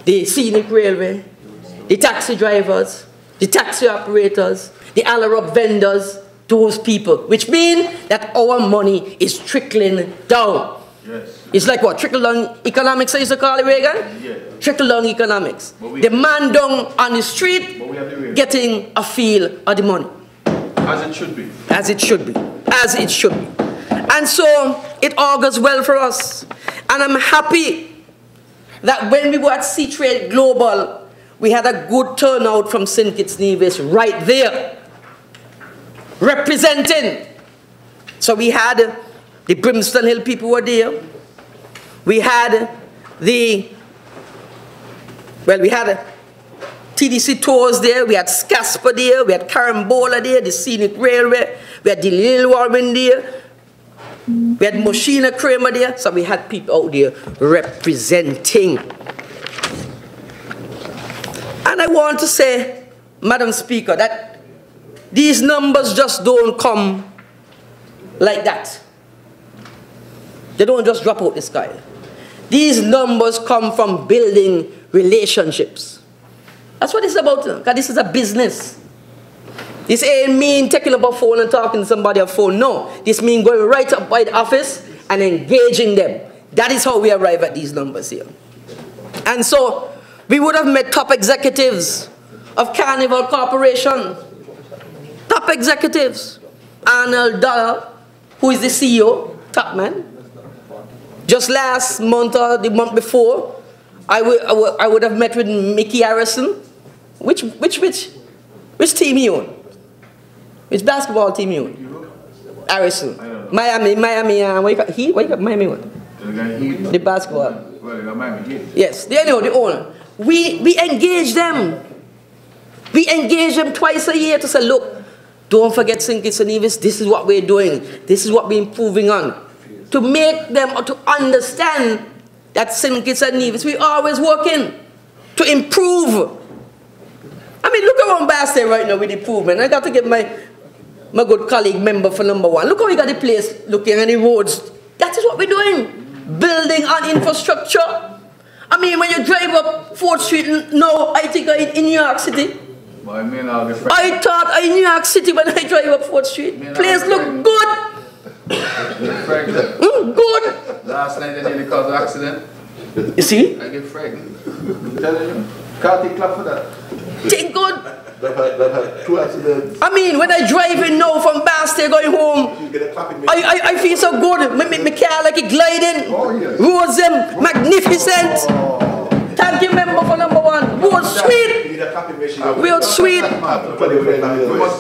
Speaker 2: the scenic railway, the taxi drivers, the taxi operators, the Alarab vendors, those people, which means that our money is trickling down.
Speaker 3: Yes.
Speaker 2: It's like what? Trickle-down economics, I used to call it, Reagan?
Speaker 3: Yeah.
Speaker 2: Trickle-down economics. The man down on the street getting a feel of the money.
Speaker 3: As it should be.
Speaker 2: As it should be. As it should be. And so, it augurs well for us. And I'm happy that when we were at C-Trade Global, we had a good turnout from Syndicates Nevis right there, representing. So we had the Brimstone Hill people were there. We had we had TDC Tours there, we had Scasper there, we had Carambola there, the Scenic Railway, we had the Lil Warren there, we had Moshina Kramer there, so we had people out there representing. And I want to say, Madam Speaker, that these numbers just don't come like that. They don't just drop out the sky. These numbers come from building relationships. That's what it's about, because this is a business. This ain't mean taking up a phone and talking to somebody on phone. No, this means going right up by the office and engaging them. That is how we arrive at these numbers here. And so, we would have met top executives of Carnival Corporation. Top executives. Arnold Dollar, who is the CEO, top man. Just last month or the month before, I would have met with Mickey Harrison. Which team you own? Which basketball team you own? Harrison. Miami, what you got Miami one? The basketball.
Speaker 3: Well, you got Miami.
Speaker 2: Yes, they know the owner. We engage them. We engage them twice a year to say, look, don't forget Syndicates and Nevis, this is what we're doing. This is what we're improving on. To make them or to understand that Syndicates and Nevis, we're always working to improve. I mean, look around Bastille right now with improvement. I got to get my good colleague member for number one. Look how we got the place looking and the roads. That is what we're doing. Building on infrastructure. I mean, when you drive up 4th Street, no, I think I'm in New York City.
Speaker 3: Well,
Speaker 2: I thought I'm in New York City when I drive up 4th Street. Place look good. Good.
Speaker 3: Last night they nearly caused an accident.
Speaker 2: You see?
Speaker 3: I get frightened. I'm telling you. Can't take clap for that.
Speaker 2: Think good.
Speaker 5: That had 2 accidents.
Speaker 2: I mean, when I drive in now from Bastille going home, I feel so good. My car like it gliding.
Speaker 3: Oh, yes.
Speaker 2: Roads them magnificent.
Speaker 3: Oh.
Speaker 2: Thank you, member for number one. Roads sweet. Roads sweet.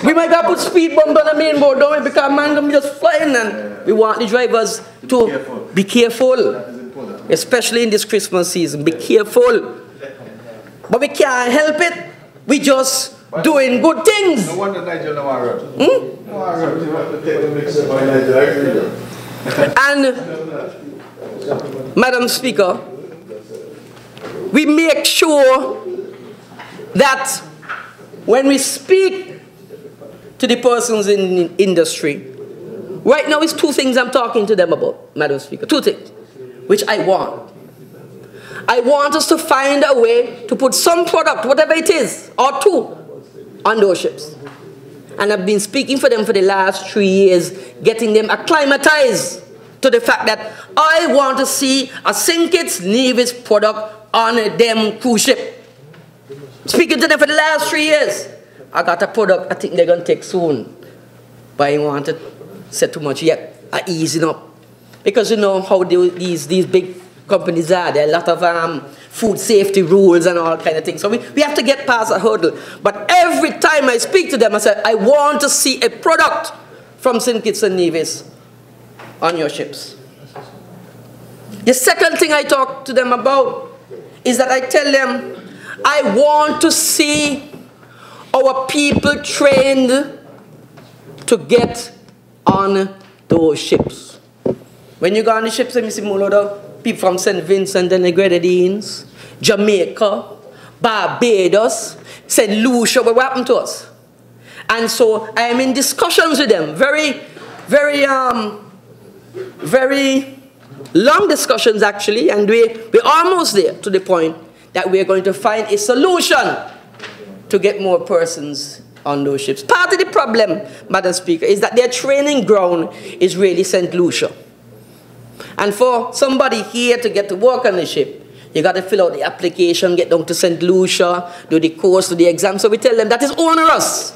Speaker 2: We might have put speed bump on the main board, don't we? Because man gonna be just flying, and we want the drivers to be careful. Especially in this Christmas season. Be careful. But we can't help it. We just doing good things.
Speaker 3: No wonder Nigel no one
Speaker 2: And, Madam Speaker, we make sure that when we speak to the persons in the industry, right now it's 2 things I'm talking to them about, Madam Speaker. 2 things, which I want. I want us to find a way to put some product, whatever it is, or 2, on those ships. And I've been speaking for them for the last 3 years, getting them acclimatized to the fact that I want to see a Syndicates Nevis product on them cruise ship. Speaking to them for the last 3 years. I got a product I think they're going to take soon. But I want to say too much yet. I easing up. Because you know how these big companies are. There are a lot of food safety rules and all kind of things. So we have to get past a hurdle. But every time I speak to them, I say, I want to see a product from Syndicates and Nevis on your ships. The second thing I talk to them about is that I tell them, I want to see our people trained to get on those ships. When you go on the ships, you see more people from St. Vincent and the Grenadines, Jamaica, Barbados, St. Lucia, what happened to us? And so I am in discussions with them, very long discussions actually, and we're almost there to the point that we're going to find a solution to get more persons on those ships. Part of the problem, Madam Speaker, is that their training ground is really St. Lucia. And for somebody here to get to work on the ship, you got to fill out the application, get down to St. Lucia, do the course, do the exam. So we tell them that is onerous.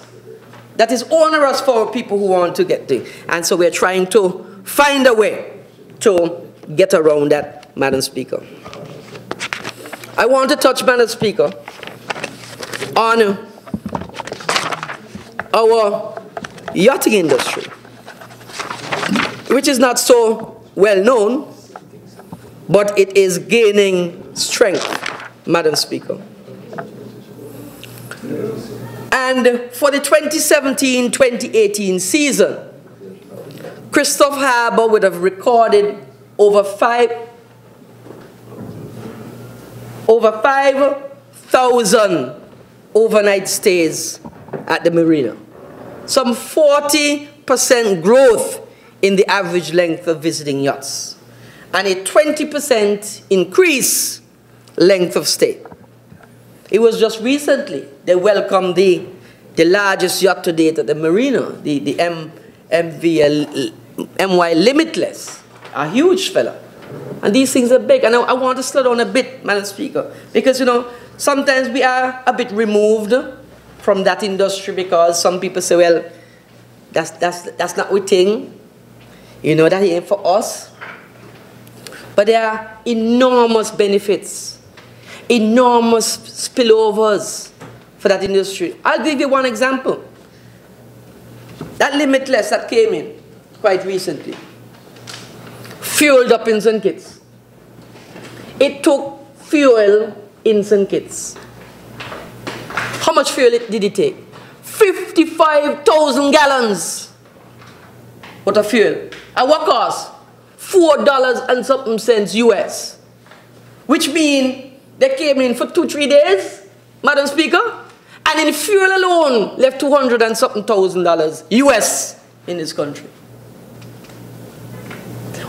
Speaker 2: That is onerous for people who want to get there. And so we're trying to find a way to get around that, Madam Speaker. I want to touch, Madam Speaker, on our yachting industry, which is not so well known, but it is gaining strength, Madam Speaker. And for the 2017-2018 season, Christophe Harbour would have recorded over 5,000 overnight stays at the marina. Some 40% growth in the average length of visiting yachts, and a 20% increase length of stay. It was just recently they welcomed the largest yacht to date at the marina, the MY Limitless, a huge fella. And these things are big. And I want to slow down a bit, Madam Speaker, because, you know, sometimes we are a bit removed from that industry because some people say, well, that's not our thing. You know, that ain't for us. But there are enormous benefits, enormous spillovers for that industry. I'll give you one example. That Limitless that came in quite recently, fueled up in Syndicates. It took fuel in Syndicates. How much fuel did it take? 55,000 gallons worth of fuel. At what cost? $4 and something cents US. Which means they came in for 2-3 days, Madam Speaker, and in fuel alone left $200 and something thousand US in this country.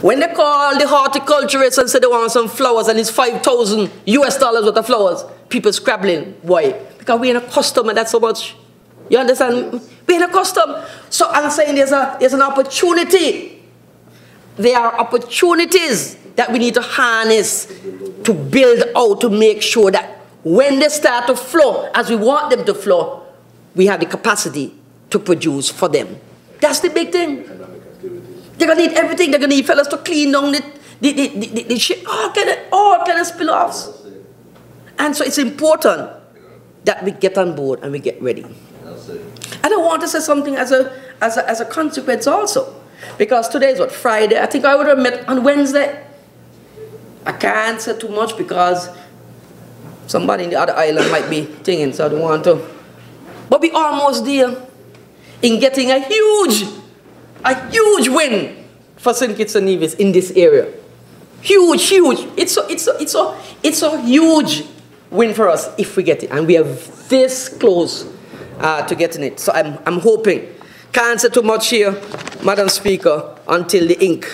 Speaker 2: When they call the horticulturists and say they want some flowers and it's $5,000 US worth of flowers, people scrabbling. Why? Because we're in a custom and that's so much. You understand? We're in a custom. So I'm saying there's an opportunity. There are opportunities that we need to harness to build out to make sure that when they start to flow, as we want them to flow, we have the capacity to produce for them. That's the big thing. They're going to need everything. They're going to need fellas to clean down the shit. All kind of spill-offs. And so it's important that we get on board and we get ready. And I want to say something as a consequence also. Because today is what, Friday? I think I would have met on Wednesday. I can't say too much because somebody in the other island might be thinking, so I don't want to. But we're almost there in getting a huge win for Syndicates and Nevis in this area. Huge, huge. It's a huge win for us if we get it. And we are this close to getting it. So I'm hoping. Can't say too much here, Madam Speaker, until the ink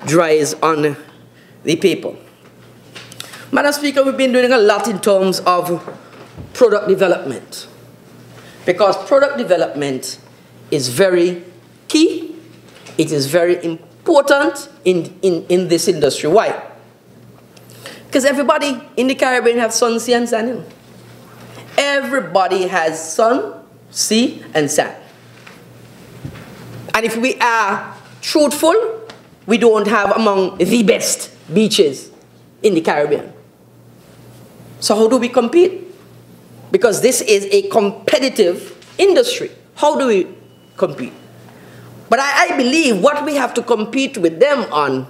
Speaker 2: dries on the paper. Madam Speaker, we've been doing a lot in terms of product development. Because product development is very key. It is very important in this industry. Why? Because everybody in the Caribbean have sun, sea, and sand. Everybody has sun, sea, and sand. And if we are truthful, we don't have among the best beaches in the Caribbean. So how do we compete? Because this is a competitive industry. How do we compete? But I believe what we have to compete with them on,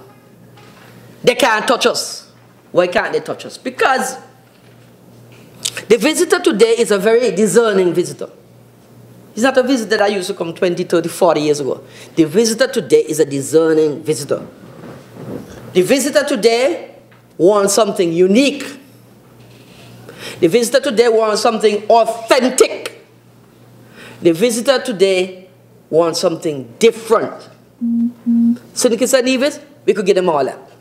Speaker 2: they can't touch us. Why can't they touch us? Because the visitor today is a very discerning visitor. He's not a visitor that used to come 20, 30, 40 years ago. The visitor today is a discerning visitor. The visitor today wants something unique. The visitor today wants something authentic. The visitor today wants something different. Syndicates and Nevis, we could get them all up.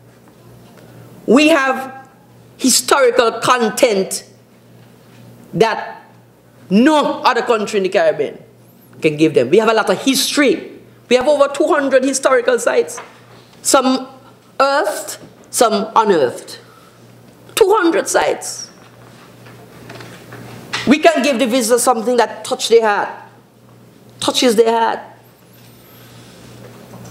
Speaker 2: We have historical content that no other country in the Caribbean can give them. We have a lot of history. We have over 200 historical sites. Some earthed, some unearthed. 200 sites. We can give the visitor something that touches their heart.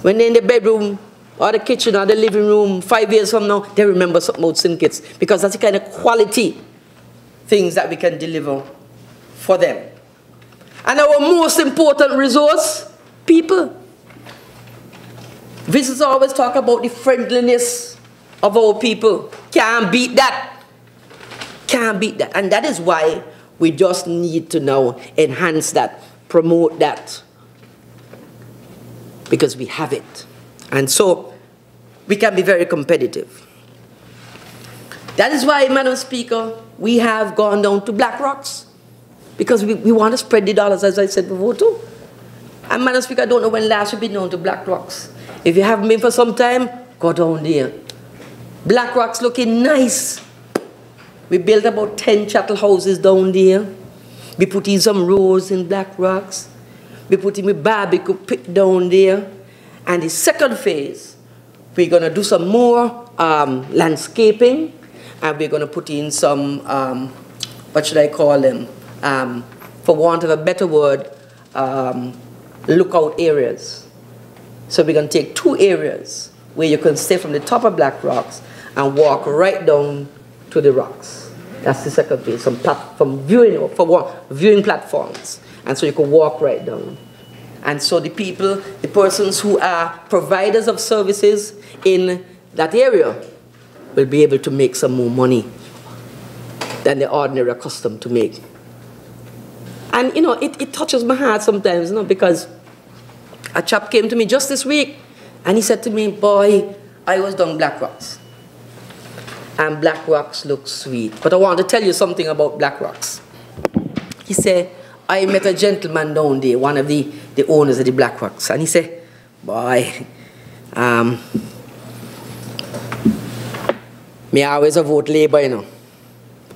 Speaker 2: When they're in the bedroom, or the kitchen, or the living room, 5 years from now, they remember something about Syndicates, because that's the kind of quality things that we can deliver for them. And our most important resource, people. Visitors always talk about the friendliness of our people. Can't beat that. Can't beat that. And that is why we just need to now enhance that, promote that, because we have it. And so we can be very competitive. That is why, Madam Speaker, we have gone down to Black Rocks, because we want to spread the dollars, as I said before too. And Madam Speaker, I don't know when last you've been down to Black Rocks. If you haven't been for some time, go down there. Black Rocks looking nice. We built about 10 chattel houses down there. We put in some roads in Black Rocks. We put in a barbecue pit down there. And the second phase, we're going to do some more landscaping. And we're going to put in some, what should I call them? For want of a better word, lookout areas. So we're going to take 2 areas where you can stay from the top of Black Rocks and walk right down to the rocks. That's the second phase, some viewing platforms. And so you can walk right down. And so the people, the persons who are providers of services in that area will be able to make some more money than the ordinary accustomed to make. And, you know, it touches my heart sometimes, you know, because a chap came to me just this week, and he said to me, boy, I was down Black Rocks. And Black Rocks looks sweet. But I want to tell you something about Black Rocks. He said, I met a gentleman down there, one of the owners of the Black Rocks. And he said, boy, me always a vote Labour, you know.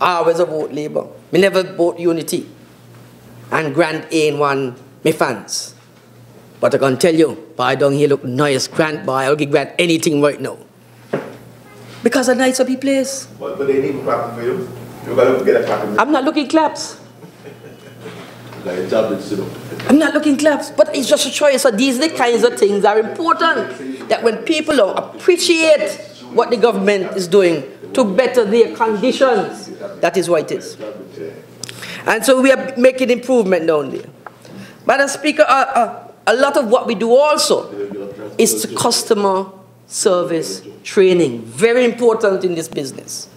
Speaker 2: Always a vote Labour. Me never vote Unity. And Grant ain't one me fans. But I can tell you, boy, down here look nice. Grant, boy, I'll give Grant anything right now. Because a nice happy place.
Speaker 4: But they need clapping for you. You gotta get a clapping.
Speaker 2: I'm not looking claps.
Speaker 4: Like a job that's, you know.
Speaker 2: I'm not looking claps, but it's just a choice. So these are the kinds of things that are important. That when people don't appreciate what the government is doing to better their conditions, that is what it is. And so we are making improvement down there. Madam Speaker, a lot of what we do also is to customer service training. Very important in this business.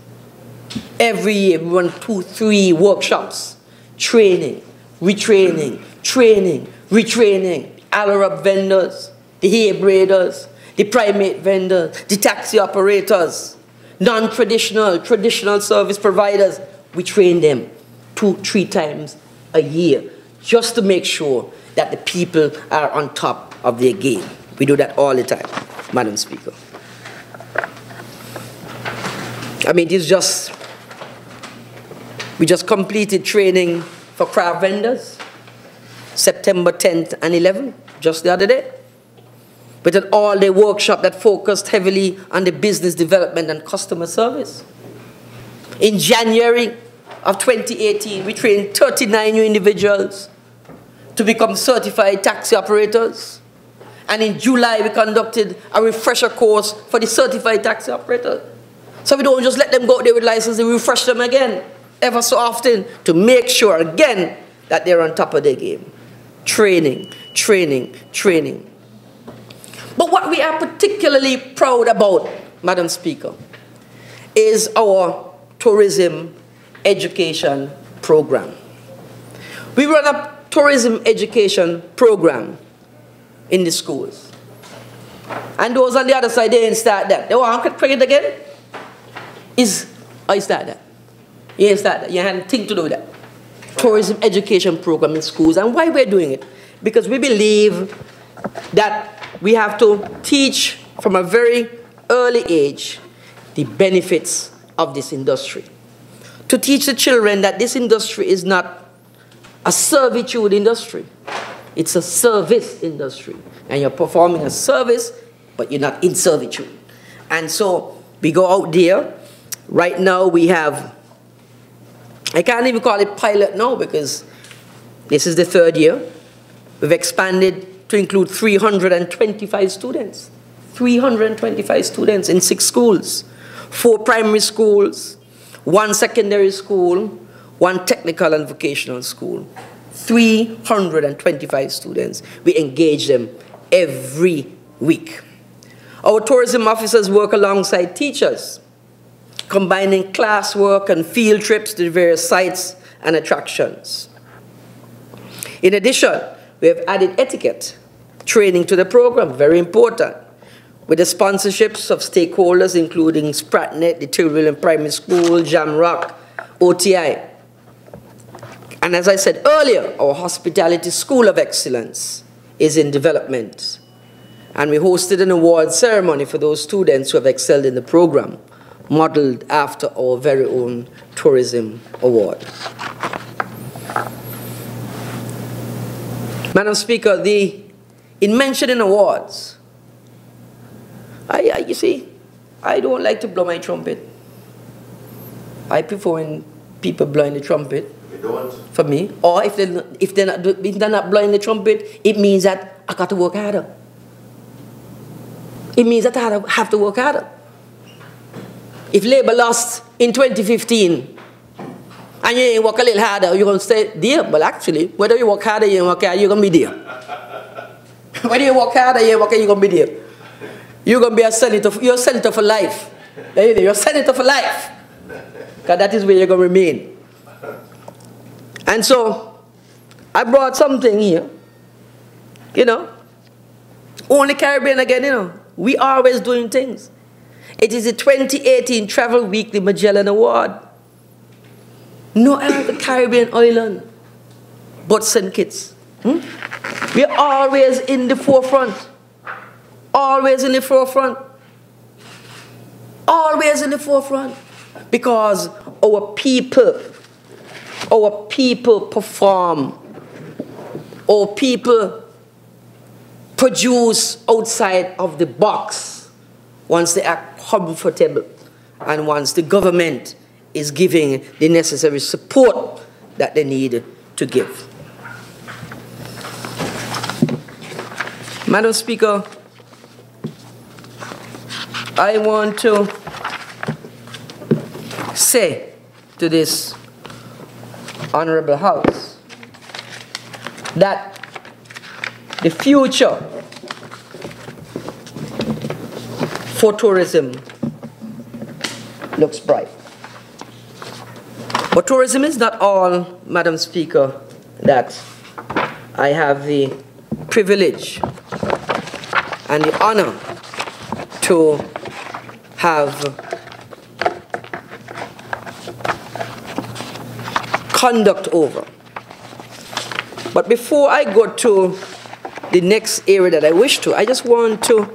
Speaker 2: Every year we run 2, 3 workshops. Training, retraining, training, retraining. Arab vendors, the hair braiders, the primate vendors, the taxi operators, non-traditional, traditional service providers. We train them 2, 3 times a year just to make sure that the people are on top of their game. We do that all the time, Madam Speaker. I mean, we just completed training for craft vendors, September 10th and 11th, just the other day, with an all-day workshop that focused heavily on the business development and customer service. In January of 2018, we trained 39 new individuals to become certified taxi operators. And in July, we conducted a refresher course for the certified taxi operator. So we don't just let them go out there with license, we refresh them again, ever so often, to make sure, again, that they're on top of their game. Training, training, training. But what we are particularly proud about, Madam Speaker, is our tourism education program. We run a tourism education program in the schools. And those on the other side, they didn't start that. They want to credit again? I start that. You didn't start that. You had nothing to do with that. Tourism education program in schools. And why we're doing it? Because we believe that we have to teach from a very early age the benefits of this industry. To teach the children that this industry is not a servitude industry. It's a service industry. And you're performing a service, but you're not in servitude. And so we go out there. Right now we have, I can't even call it pilot now because this is the 3rd year. We've expanded to include 325 students. 325 students in 6 schools. 4 primary schools, 1 secondary school, 1 technical and vocational school. 325 students. We engage them every week. Our tourism officers work alongside teachers, combining classwork and field trips to various sites and attractions. In addition, we have added etiquette training to the program, very important, with the sponsorships of stakeholders including Spratnet, the Tilbury Primary School, Jamrock, OTI. And as I said earlier, our Hospitality School of Excellence is in development. And we hosted an award ceremony for those students who have excelled in the program, modeled after our very own tourism award. Madam Speaker, in mentioning awards, you see, I don't like to blow my trumpet. I prefer when people blowing the trumpet.
Speaker 4: You don't?
Speaker 2: For me. Or if they're not blowing the trumpet, it means that I got to work harder. It means that I have to work harder. If Labour lost in 2015, and you ain't work a little harder, you're going to stay there. But actually, whether you work harder or you work harder, you're going to be there. Whether you work harder or you work harder, you're going to be there. You're going to be a senator. You're a senator for life. You're a senator for life. Because that is where you're going to remain. And so, I brought something here. You know, only Caribbean again, you know. We always doing things. It is the 2018 Travel Weekly Magellan Award. No other Caribbean island but Syndicates. We're always in the forefront. Always in the forefront. Always in the forefront. Because our people perform. Our people produce outside of the box once they are comfortable and once the government is giving the necessary support that they need to give. Madam Speaker, I want to say to this Honorable House that the future for tourism looks bright. But tourism is not all, Madam Speaker, that I have the privilege and the honor to have conduct over. But before I go to the next area that I wish to, I just want to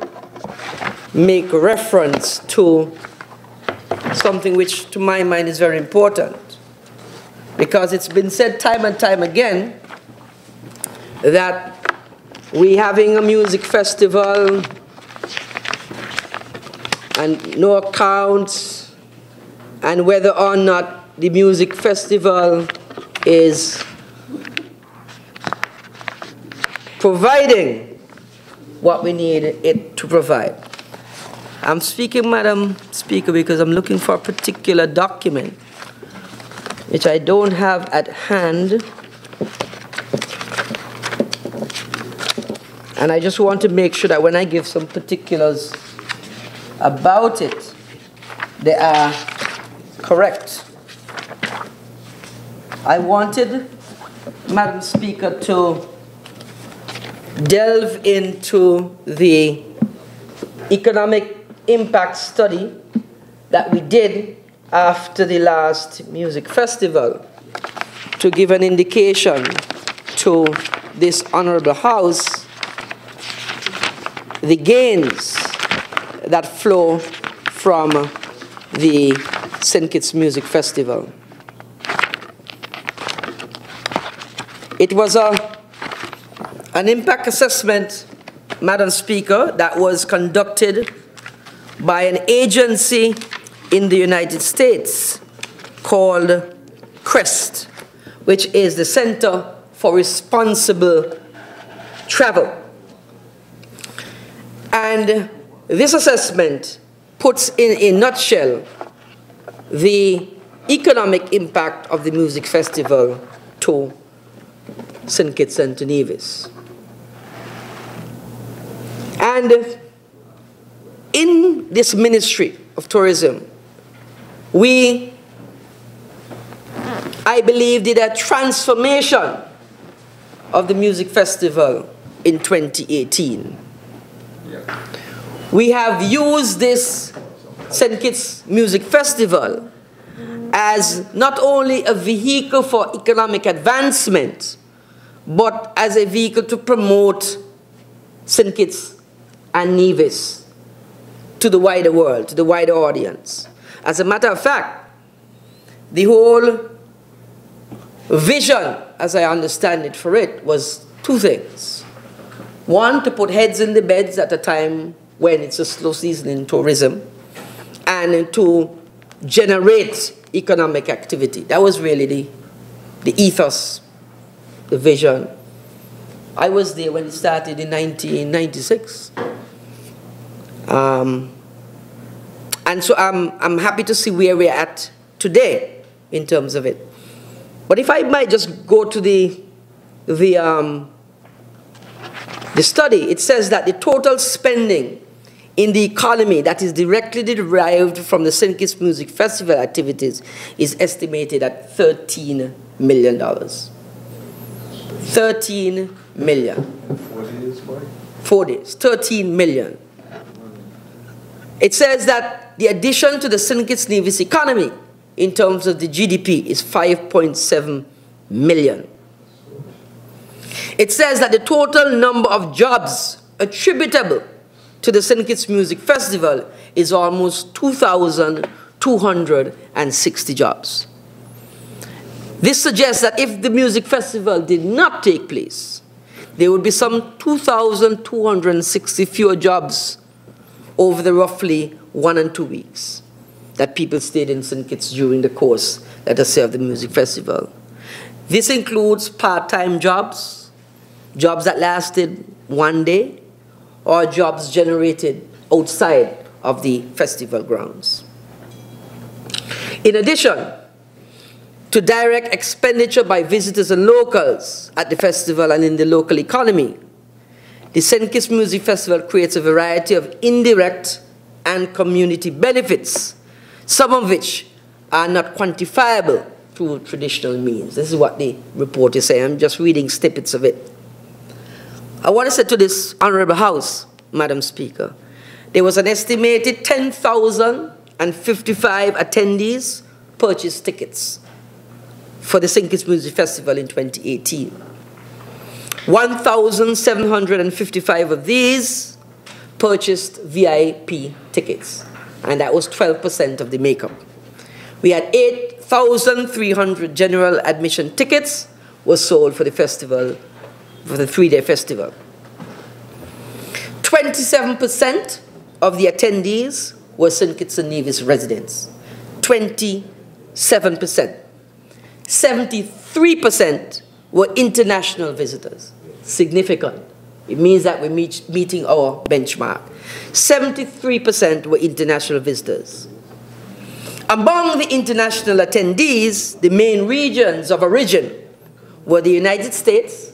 Speaker 2: make reference to something which to my mind is very important. Because it's been said time and time again that we having a music festival and no accounts, and whether or not the music festival is providing what we need it to provide. I'm speaking, Madam Speaker, because I'm looking for a particular document which I don't have at hand. And I just want to make sure that when I give some particulars about it, they are correct. I wanted, Madam Speaker, to delve into the economic impact study that we did after the last music festival to give an indication to this Honorable House the gains that flow from the Syndicates Music Festival. It was a an impact assessment, Madam Speaker, that was conducted by an agency in the United States called CREST, which is the Center for Responsible Travel. And this assessment puts in a nutshell the economic impact of the music festival to St. Kitts and Nevis. And in this Ministry of Tourism, I believe, did a transformation of the music festival in 2018. We have used this St. Kitts Music Festival as not only a vehicle for economic advancement, but as a vehicle to promote St. Kitts and Nevis to the wider world, to the wider audience. As a matter of fact, the whole vision, as I understand it, for it was two things. One, to put heads in the beds at a time when it's a slow season in tourism, and to generate economic activity. That was really the ethos, the vision. I was there when it started in 1996. And so I'm happy to see where we're at today in terms of it. But if I might just go to the study, it says that the total spending in the economy that is directly derived from the St. Kitts Music Festival activities is estimated at $13 million. 13 million.
Speaker 3: 4 days, boy.
Speaker 2: 4 days, 13 million. It says that the addition to the St. Kitts Nevis economy in terms of the GDP is 5.7 million. It says that the total number of jobs attributable to the St. Kitts Music Festival is almost 2,260 jobs. This suggests that if the music festival did not take place, there would be some 2,260 fewer jobs over the roughly 1 and 2 weeks that people stayed in St. Kitts during the course, let us say, of the music festival. This includes part-time jobs, jobs that lasted 1 day, or jobs generated outside of the festival grounds. In addition to direct expenditure by visitors and locals at the festival and in the local economy, the St. Kitts Music Festival creates a variety of indirect and community benefits, some of which are not quantifiable through traditional means. This is what the report is saying. I'm just reading snippets of it. I want to say to this Honorable House, Madam Speaker, there was an estimated 10,055 attendees purchased tickets for the St. Kitts Music Festival in 2018. 1,755 of these purchased VIP tickets, and that was 12% of the makeup. We had 8,300 general admission tickets were sold for the festival, for the 3-day festival. 27% of the attendees were St. Kitts and Nevis residents. 27%. 73% were international visitors. Significant. It means that we're meeting our benchmark. 73% were international visitors. Among the international attendees, the main regions of origin were the United States,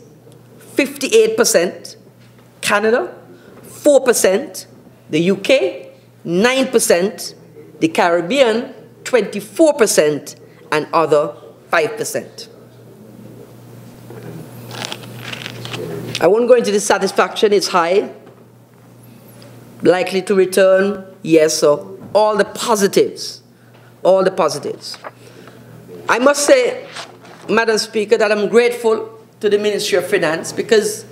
Speaker 2: 58%, Canada, 4%, the UK, 9%, the Caribbean, 24%, and other 5%. I won't go into dissatisfaction, it's high. Likely to return, yes, so all the positives, all the positives. I must say, Madam Speaker, that I'm grateful to the Ministry of Finance because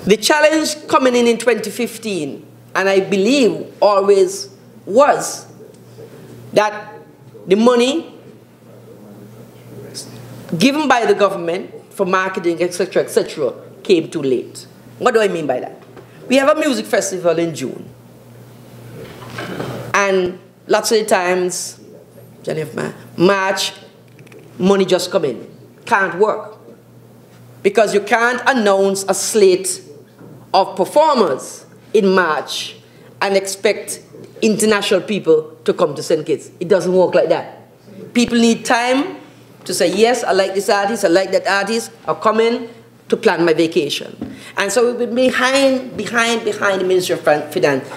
Speaker 2: the challenge coming in 2015, and I believe always was, that the money given by the government for marketing, etc., came too late. What do I mean by that? We have a music festival in June. And lots of the times, March, money just come in. Can't work. Because you can't announce a slate of performers in March and expect international people to come to Syndicates. It doesn't work like that. People need time to say, yes, I like this artist, I like that artist, I'll come in to plan my vacation. And so we've been behind the Ministry of Finance.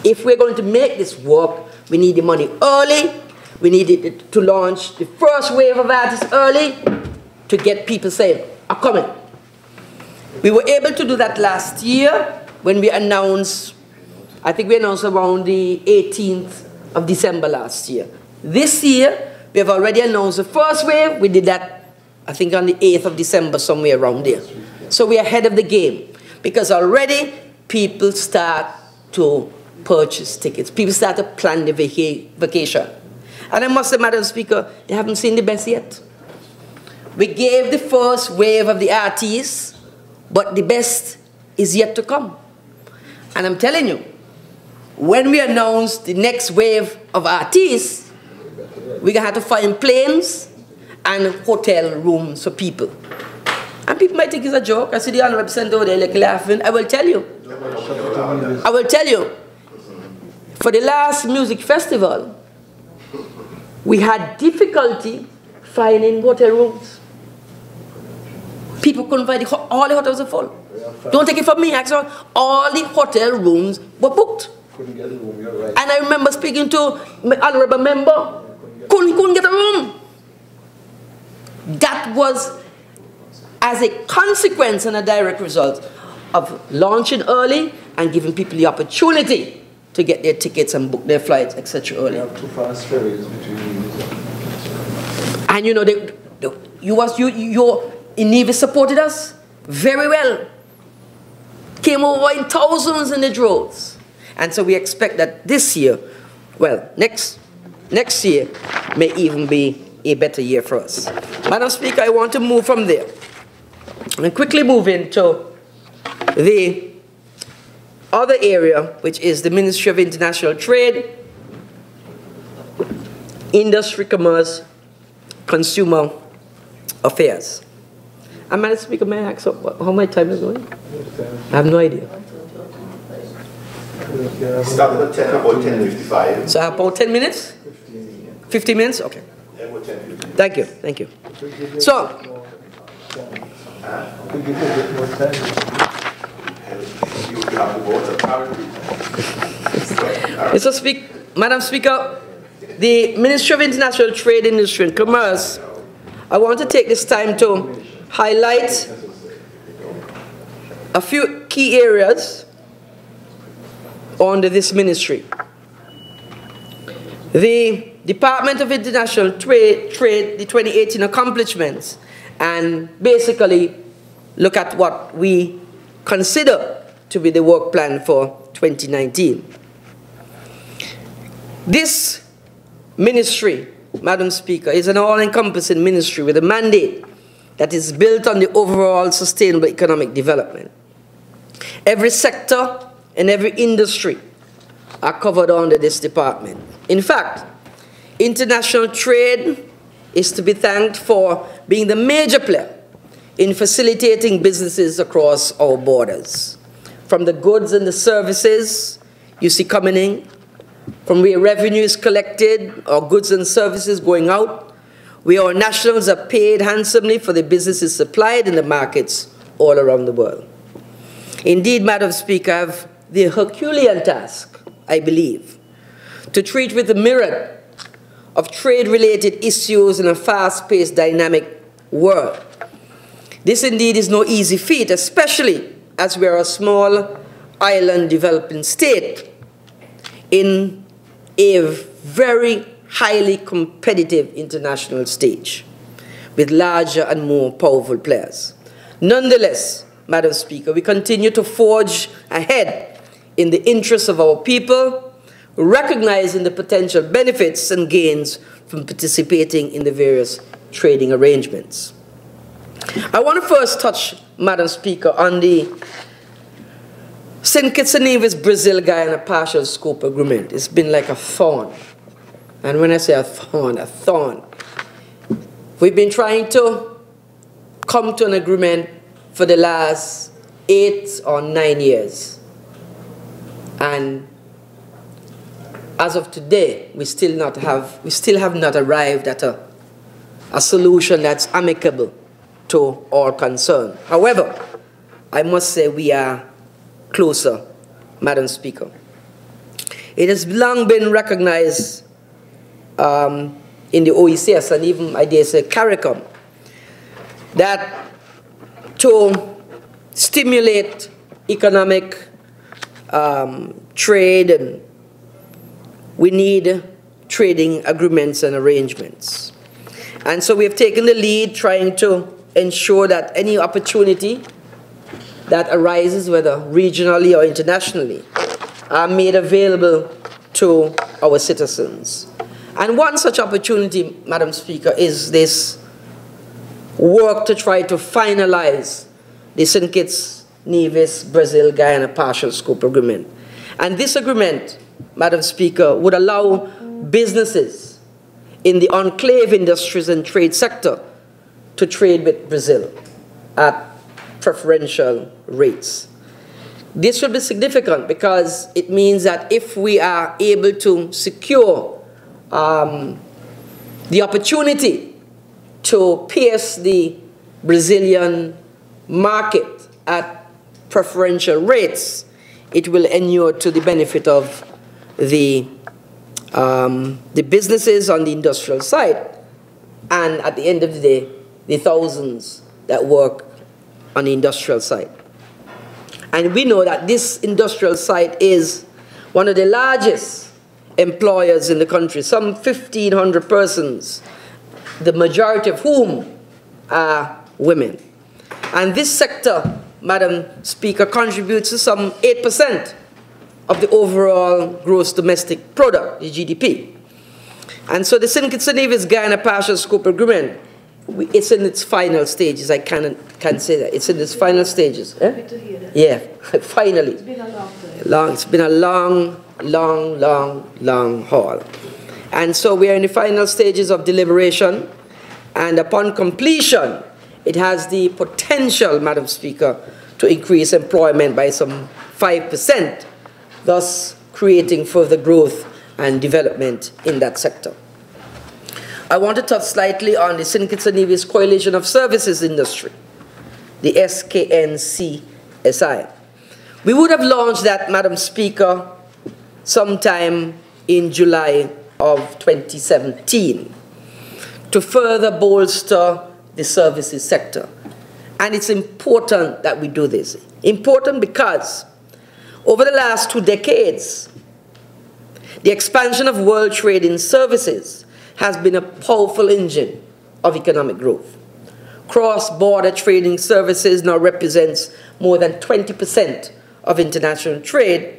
Speaker 2: If we're going to make this work, we need the money early. We needed to launch the first wave of artists early to get people saying, I'm coming. We were able to do that last year when we announced, I think we announced around the 18th of December last year. This year, we have already announced the first wave. We did that, I think, on the 8th of December, somewhere around there. So we're ahead of the game because already people start to purchase tickets. People start to plan the vacation. And I must say, Madam Speaker, they haven't seen the best yet. We gave the first wave of the artists, but the best is yet to come. And I'm telling you, when we announce the next wave of artists, we're going to have to find planes and hotel rooms for people. And people might think it's a joke. I see the honorable representative over there like laughing. I will tell you. I will tell you. For the last music festival, we had difficulty finding hotel rooms. People couldn't find all the hotels were full. Don't take it from me, actually. All the hotel rooms were booked.
Speaker 5: Couldn't get a room, you're right.
Speaker 2: And I remember speaking to my honorable member, couldn't get a room. That was as a consequence and a direct result of launching early and giving people the opportunity to get their tickets and book their flights, etc. early.
Speaker 5: We have 2 fast ferries between these.
Speaker 2: And you know, Nevis supported us very well. Came over in thousands in the droves. And so we expect that this year, well, next year may even be a better year for us. Madam Speaker, I want to move from there and quickly move into the other area, which is the Ministry of International Trade, Industry, Commerce, Consumer Affairs. And Madam Speaker, may I ask how my time is going? I have no idea.
Speaker 4: Started at 10, about 10:55.
Speaker 2: So about 10 minutes? 15 minutes? Okay.
Speaker 4: Yeah, about 10, 15.
Speaker 2: Thank you, thank you. So, Madam Speaker, the Ministry of International Trade, Industry and Commerce, I want to take this time to highlight a few key areas under this ministry. The Department of International Trade, the 2018 accomplishments, and basically look at what we consider to be the work plan for 2019. This ministry, Madam Speaker, is an all-encompassing ministry with a mandate that is built on the overall sustainable economic development. Every sector and every industry are covered under this department. In fact, international trade is to be thanked for being the major player in facilitating businesses across our borders. From the goods and the services you see coming in, from where revenue is collected or goods and services going out, where our nationals are paid handsomely for the businesses supplied in the markets all around the world. Indeed, Madam Speaker, I have the Herculean task, I believe, to treat with the myriad of trade-related issues in a fast-paced, dynamic world. This indeed is no easy feat, especially as we are a small island developing state in a very highly competitive international stage with larger and more powerful players. Nonetheless, Madam Speaker, we continue to forge ahead in the interests of our people, recognizing the potential benefits and gains from participating in the various trading arrangements. I want to first touch, Madam Speaker, on the Syndicates and Nevis Brazil Guyana partial scope agreement. It's been like a thorn. And when I say a thorn. We've been trying to come to an agreement for the last 8 or 9 years. And as of today, we still have not arrived at a solution that's amicable to all concerned. However, I must say we are closer, Madam Speaker. It has long been recognized in the OECS and even, I dare say, Caricom, that to stimulate economic trade, and we need trading agreements and arrangements. And so we have taken the lead trying to ensure that any opportunity that arises, whether regionally or internationally, are made available to our citizens. And one such opportunity, Madam Speaker, is this work to try to finalize the Syndicates, Nevis, Brazil, Guyana partial scope agreement. And this agreement, Madam Speaker, would allow businesses in the enclave industries and trade sector to trade with Brazil at preferential rates. This will be significant because it means that if we are able to secure the opportunity to pierce the Brazilian market at preferential rates, it will inure to the benefit of the businesses on the industrial side, and at the end of the day, the thousands that work on the industrial side. And we know that this industrial site is one of the largest employers in the country, some 1,500 persons, the majority of whom are women. And this sector, Madam Speaker, contributes to some 8% of the overall gross domestic product, the GDP. And so the Syndicates and Nevis Guyana partial scope agreement, it's in its final stages. I can't say that. It's in its final stages.
Speaker 6: Happy to hear that.
Speaker 2: Yeah, finally.
Speaker 6: It's been a long time.
Speaker 2: It's been a long haul. And so we are in the final stages of deliberation, and upon completion, it has the potential, Madam Speaker, to increase employment by some 5%, thus creating further growth and development in that sector. I want to touch slightly on the Syndicates and Nevis Coalition of Services Industry, the SKNCSI. We would have launched that, Madam Speaker, sometime in July of 2017 to further bolster the services sector. And it's important that we do this. Important because over the last 2 decades, the expansion of world trade in services has been a powerful engine of economic growth. Cross-border trading services now represents more than 20% of international trade,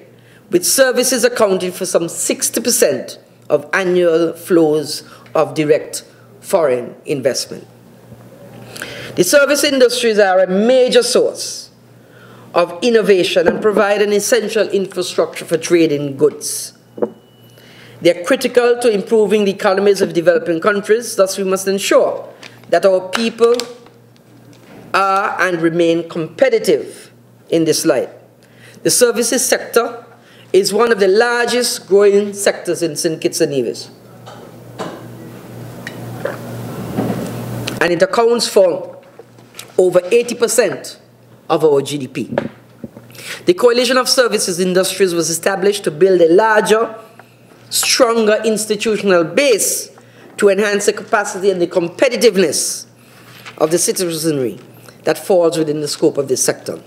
Speaker 2: with services accounting for some 60% of annual flows of direct foreign investment. The service industries are a major source of innovation and provide an essential infrastructure for trade in goods. They are critical to improving the economies of developing countries, thus we must ensure that our people are and remain competitive in this light. The services sector is one of the largest growing sectors in Syndicates and Nevis. And it accounts for over 80% of our GDP. The Coalition of Services Industries was established to build a larger, stronger institutional base to enhance the capacity and the competitiveness of the citizenry that falls within the scope of this sector.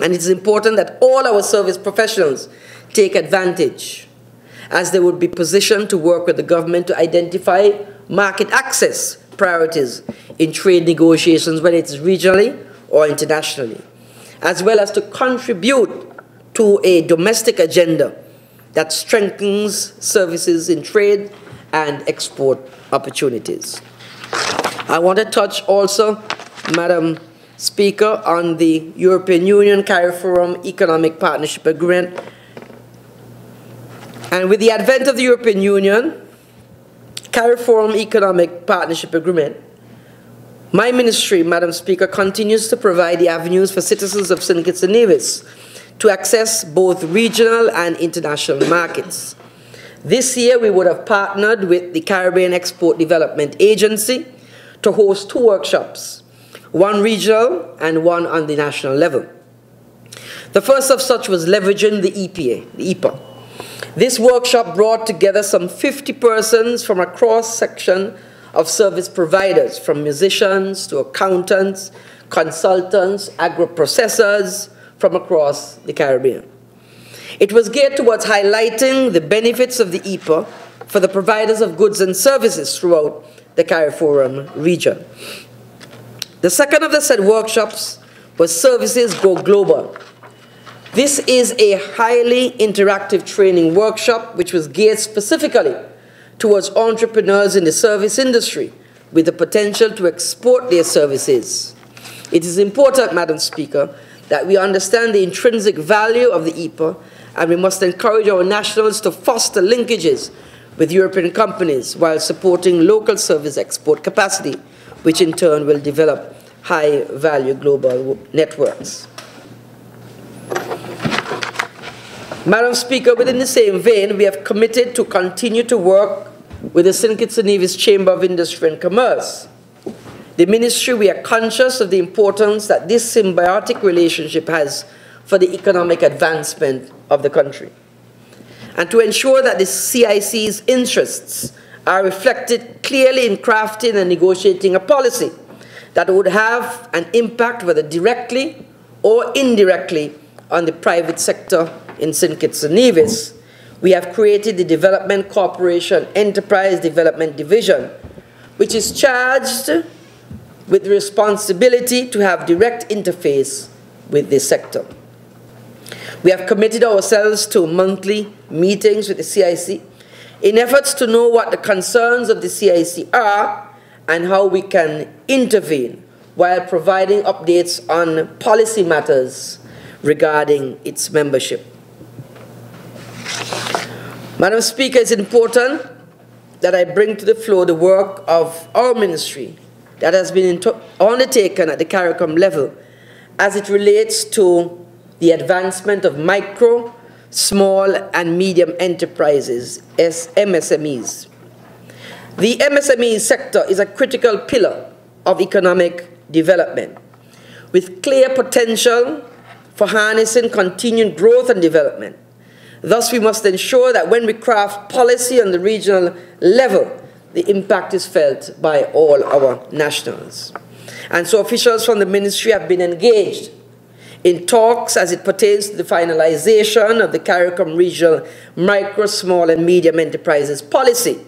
Speaker 2: And it's important that all our service professionals take advantage, as they would be positioned to work with the government to identify market access priorities in trade negotiations, whether it's regionally or internationally, as well as to contribute to a domestic agenda that strengthens services in trade and export opportunities. I want to touch also Madam Speaker, on the European Union Caricom Economic Partnership Agreement. And with the advent of the European Union Caricom Economic Partnership Agreement, my ministry, Madam Speaker, continues to provide the avenues for citizens of Syndicates and Nevis to access both regional and international markets. This year, we would have partnered with the Caribbean Export Development Agency to host 2 workshops, one regional and one on the national level. The first of such was leveraging the EPA. This workshop brought together some 50 persons from a cross-section of service providers, from musicians to accountants, consultants, agro-processors from across the Caribbean. It was geared towards highlighting the benefits of the EPA for the providers of goods and services throughout the Caricom region. The second of the said workshops was Services Go Global. This is a highly interactive training workshop which was geared specifically towards entrepreneurs in the service industry with the potential to export their services. It is important, Madam Speaker, that we understand the intrinsic value of the EPA, and we must encourage our nationals to foster linkages with European companies while supporting local service export capacity, which in turn will develop high-value global networks. Madam Speaker, within the same vein, we have committed to continue to work with the Syndicates and Nevis Chamber of Industry and Commerce. The ministry, we are conscious of the importance that this symbiotic relationship has for the economic advancement of the country. And to ensure that the CIC's interests are reflected clearly in crafting and negotiating a policy that would have an impact, whether directly or indirectly, on the private sector in Syndicates and Nevis, we have created the Development Corporation Enterprise Development Division, which is charged with the responsibility to have direct interface with this sector. We have committed ourselves to monthly meetings with the CIC in efforts to know what the concerns of the CIC are and how we can intervene while providing updates on policy matters regarding its membership. Madam Speaker, it's important that I bring to the floor the work of our ministry that has been undertaken at the Caricom level as it relates to the advancement of micro, small, and medium enterprises, MSMEs. The MSME sector is a critical pillar of economic development with clear potential for harnessing continued growth and development. Thus, we must ensure that when we craft policy on the regional level, the impact is felt by all our nationals. And so officials from the ministry have been engaged in talks as it pertains to the finalization of the Caricom Regional Micro, Small, and Medium Enterprises Policy,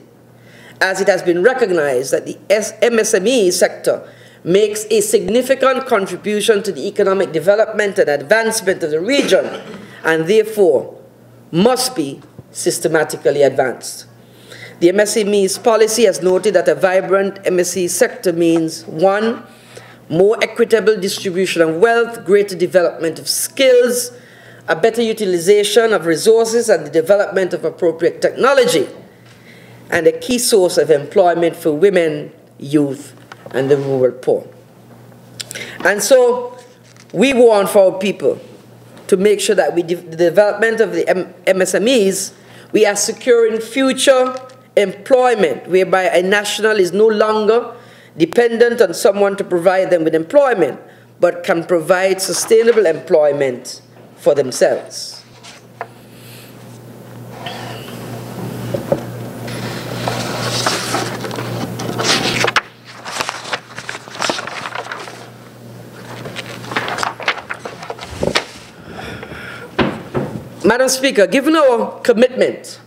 Speaker 2: as it has been recognized that the MSME sector makes a significant contribution to the economic development and advancement of the region, and therefore must be systematically advanced. The MSME's policy has noted that a vibrant MSME sector means 1, more equitable distribution of wealth, greater development of skills, a better utilization of resources, and the development of appropriate technology, and a key source of employment for women, youth, and the rural poor. And so we want for our people to make sure that the development of the MSMEs, we are securing future employment, whereby a national is no longer dependent on someone to provide them with employment, but can provide sustainable employment for themselves. Madam Speaker, given our commitment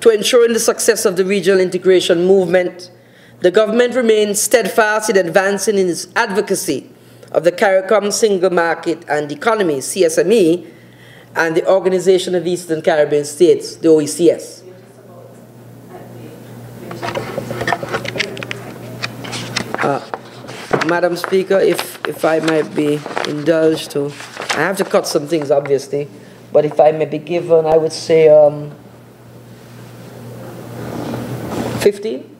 Speaker 2: to ensuring the success of the regional integration movement, the government remains steadfast in advancing in its advocacy of the Caricom Single Market and Economy, CSME, and the Organization of Eastern Caribbean States, the OECS. Madam Speaker, if I might be indulged to, I have to cut some things, obviously, but if I may be given, I would say 15.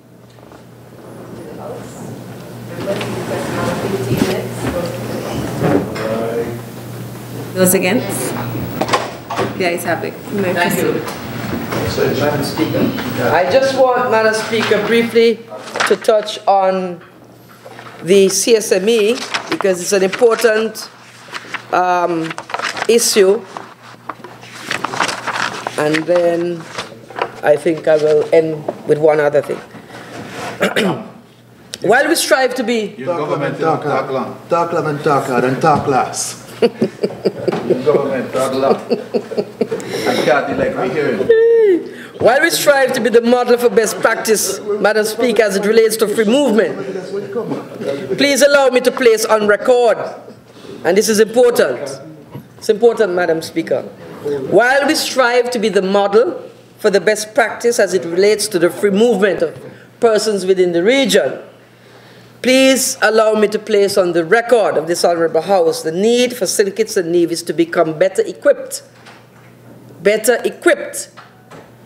Speaker 1: Those against? The ayes have it.
Speaker 2: Thank you. Madam Speaker. I just want, Madam Speaker, briefly to touch on the CSME because it's an important issue. And then I think I will end with one other thing. While we strive to be...
Speaker 3: Your government talk long.
Speaker 5: Talk long and talk hard and talk last.
Speaker 3: Your government talk long. I can't like we hearing.
Speaker 2: While we strive to be the model for best practice, Madam Speaker, as it relates to free movement, please allow me to place on record, and this is important. It's important, Madam Speaker. While we strive to be the model for the best practice as it relates to the free movement of persons within the region, please allow me to place on the record of this Honorable House the need for syndicates and nevies to become better equipped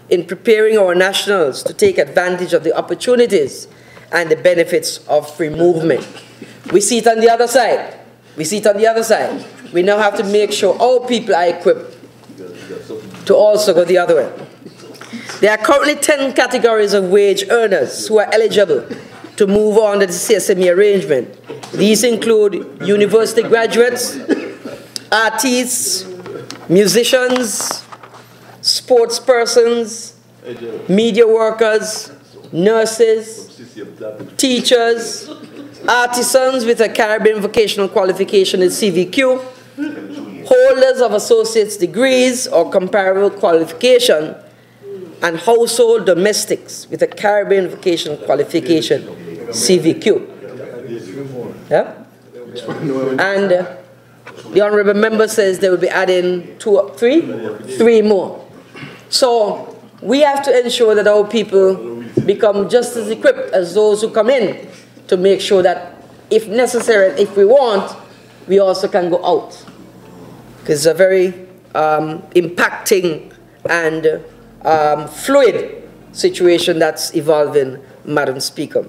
Speaker 2: in preparing our nationals to take advantage of the opportunities and the benefits of free movement. We see it on the other side. We see it on the other side. We now have to make sure all people are equipped to also go the other way. There are currently 10 categories of wage earners who are eligible to move on to the CSME arrangement. These include university graduates, artists, musicians, sports persons, media workers, nurses, teachers, artisans with a Caribbean vocational qualification in CVQ, holders of associate's degrees or comparable qualification, and household domestics with a Caribbean vocational qualification, CVQ. Yeah? And the Honourable Member says they will be adding three more. So we have to ensure that our people become just as equipped as those who come in to make sure that if necessary, if we want, we also can go out. Because it's a very impacting and fluid situation that's evolving, Madam Speaker.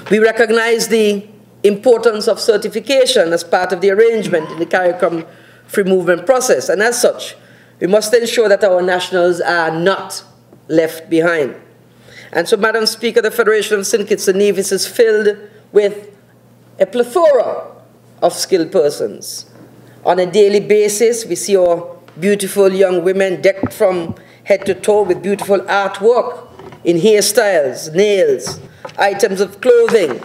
Speaker 2: We recognize the importance of certification as part of the arrangement in the Caricom free movement process, and as such, we must ensure that our nationals are not left behind. And so, Madam Speaker, the Federation of Syndicates and Nevies is filled with a plethora of skilled persons. On a daily basis, we see our beautiful young women decked from head to toe with beautiful artwork in hairstyles, nails, items of clothing,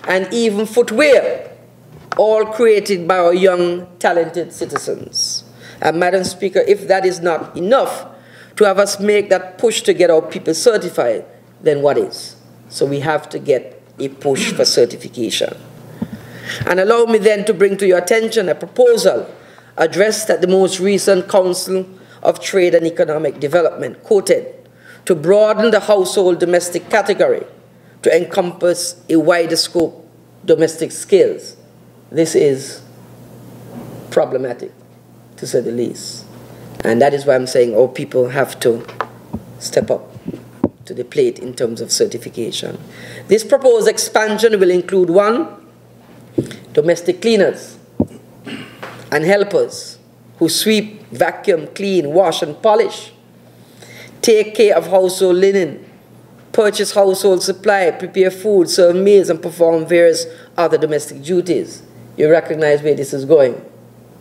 Speaker 2: and even footwear, all created by our young, talented citizens. And Madam Speaker, if that is not enough to have us make that push to get our people certified, then what is? So we have to get a push for certification. And allow me then to bring to your attention a proposal addressed at the most recent Council of Trade and Economic Development, quoted, to broaden the household domestic category to encompass a wider scope domestic skills. This is problematic, to say the least. And that is why I'm saying all people have to step up to the plate in terms of certification. This proposed expansion will include 1, domestic cleaners and helpers who sweep, vacuum, clean, wash, and polish, take care of household linen, purchase household supply, prepare food, serve meals, and perform various other domestic duties. You recognize where this is going,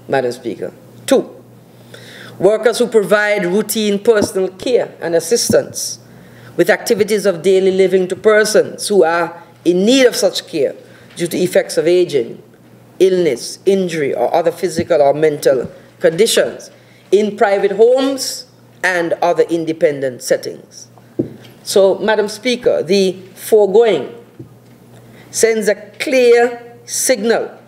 Speaker 2: Madam Speaker. 2, workers who provide routine personal care and assistance with activities of daily living to persons who are in need of such care due to effects of aging, illness, injury, or other physical or mental conditions in private homes and other independent settings. So, Madam Speaker, the foregoing sends a clear signal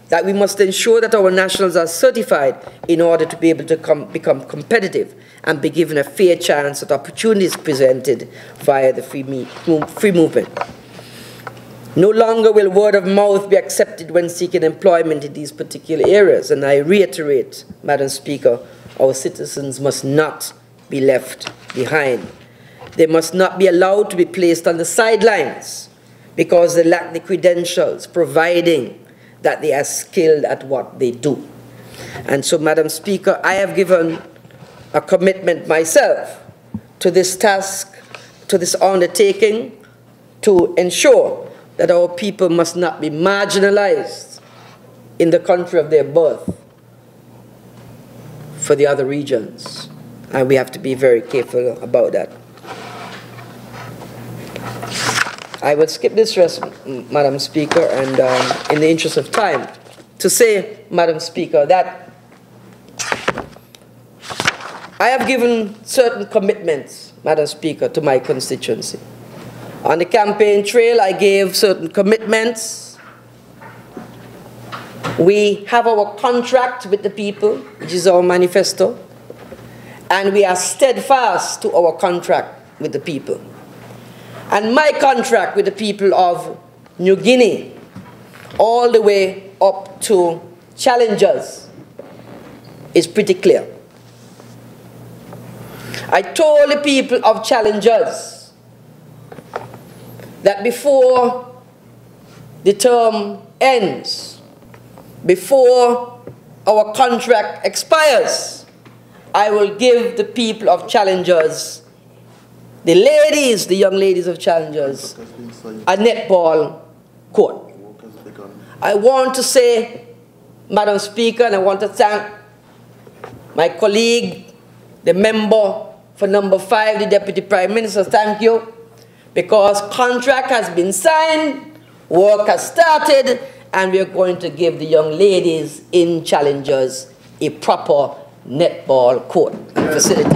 Speaker 2: that we must ensure that our nationals are certified in order to be able to become competitive and be given a fair chance at opportunities presented via the free movement. No longer will word of mouth be accepted when seeking employment in these particular areas. And I reiterate, Madam Speaker, our citizens must not be left behind. They must not be allowed to be placed on the sidelines because they lack the credentials, providing that they are skilled at what they do. And so, Madam Speaker, I have given a commitment myself to this task, to this undertaking, to ensure that our people must not be marginalized in the country of their birth for the other regions. And we have to be very careful about that. I will skip this rest, Madam Speaker, and in the interest of time, to say, Madam Speaker, that I have given certain commitments, Madam Speaker, to my constituency. On the campaign trail, I gave certain commitments. We have our contract with the people, which is our manifesto, and we are steadfast to our contract with the people. And my contract with the people of New Guinea, all the way up to challengers, is pretty clear. I told the people of challengers that before the term ends, before our contract expires, I will give the people of challengers, the ladies, the young ladies of challengers, a netball court. I want to say, Madam Speaker, and I want to thank my colleague, the member for number 5, the Deputy Prime Minister, thank you, because contract has been signed, work has started, and we are going to give the young ladies in challengers a proper netball court and facility.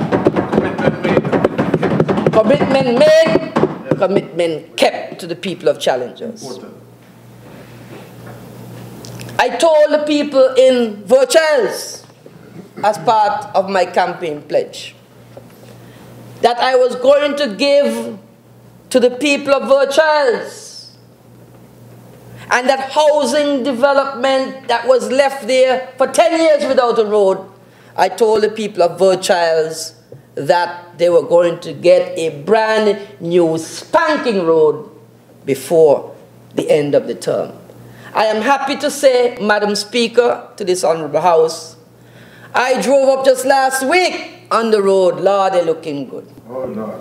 Speaker 2: Commitment made, commitment kept to the people of challengers. I told the people in Virtuals, as part of my campaign pledge, that I was going to give to the people of Virtuals, and that housing development that was left there for 10 years without a road, I told the people of Virtuals that they were going to get a brand new spanking road before the end of the term. I am happy to say, Madam Speaker, to this Honourable House, I drove up just last week on the road. Lord, they're looking good.
Speaker 3: Oh, Lord.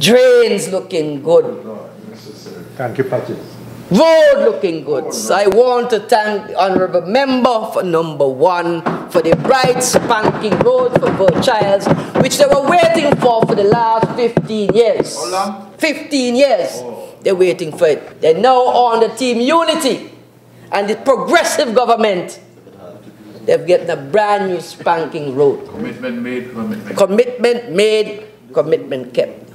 Speaker 2: Drains looking good.
Speaker 3: Oh, Lord. Thank you, Patches.
Speaker 2: Road looking good. So I want to thank the Honourable Member for number 1 for the bright spanking road for Virtuals, which they were waiting for the last 15 years.
Speaker 3: How long?
Speaker 2: 15 years.
Speaker 3: Oh.
Speaker 2: They're waiting for it. They're now on the Team Unity and the progressive government. They've gotten a brand new spanking road.
Speaker 3: Commitment made, commitment kept.
Speaker 2: Commitment made, commitment kept.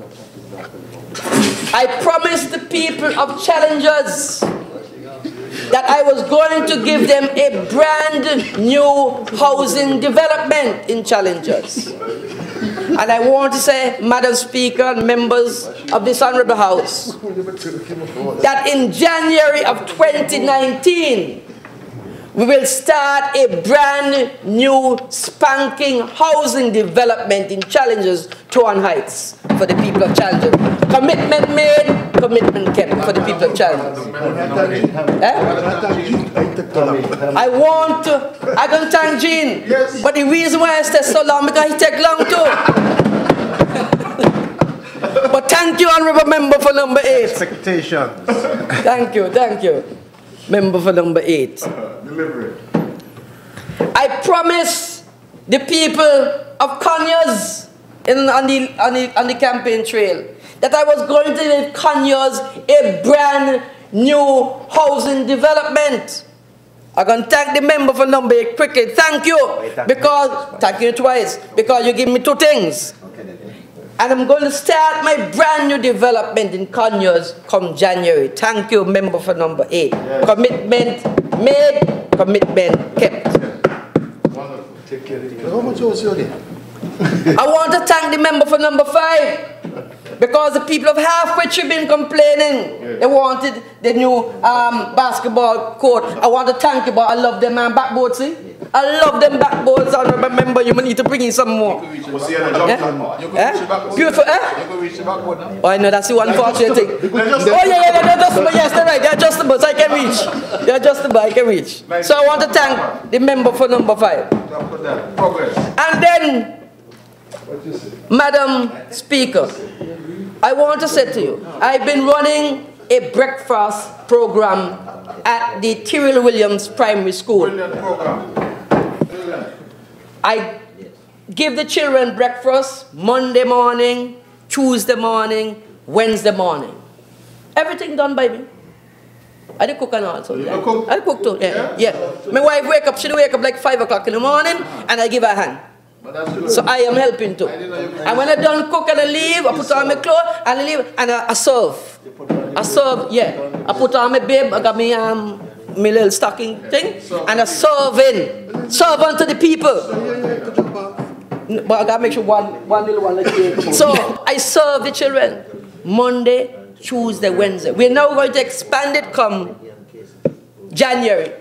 Speaker 2: I promised the people of challengers that I was going to give them a brand new housing development in challengers. And I want to say, Madam Speaker and members of this Honourable House, that in January of 2019, we will start a brand new spanking housing development in Challengers, Toan Heights, for the people of Challengers. Commitment made, commitment kept for the people of Challengers. I can thank Jean, but the reason why I stay so long because he take long too. But thank you, Honourable Member for number 8.
Speaker 3: Expectations.
Speaker 2: Thank you. Member for number 8.
Speaker 3: Delivery.
Speaker 2: I promise the people of Conyers on the campaign trail that I was going to give Conyers a brand new housing development. I'm going to thank the member for number 8 quickly. Thank you. Thank you twice, because you give me 2 things. And I'm going to start my brand new development in Conyers come January. Thank you, member for number 8. Yes. Commitment made, commitment kept.
Speaker 3: Take care of it.
Speaker 5: How much was you again?
Speaker 2: I want to thank the member for number 5, Because the people of Halfway Tree been complaining. They wanted the new basketball court. I want to thank you, but I love them backboards, see? I love them backboards. I remember you need to bring in some more.
Speaker 3: Beautiful, eh?
Speaker 2: You can reach the backboard now? Oh, I know, that's the one fortunate thing. Oh, yeah, they're adjustable. Yes, they're right. They're adjustable, so I can reach. They're adjustable, I can reach. So I want to thank the member for number 5.
Speaker 3: Progress.
Speaker 2: And then, Madam Speaker, I want to say to you, I've been running a breakfast program at the Tyrrell Williams Primary School.
Speaker 3: Brilliant program.
Speaker 2: I give the children breakfast Monday morning, Tuesday morning, Wednesday morning. Everything done by me. I do cook and all. So yeah.
Speaker 3: Cook?
Speaker 2: I cook too. Yeah. My wife wake up, she wake up like 5 o'clock in the morning, and I give her a hand. So I am helping too. And when I done cook and I leave, I put on my clothes and I leave and I serve. I serve, yeah. I put on my bib, I got me my little stocking thing, and I serve unto the people. But I gotta make sure one little one like you. So I serve the children Monday, Tuesday, Wednesday. We're now going to expand it come January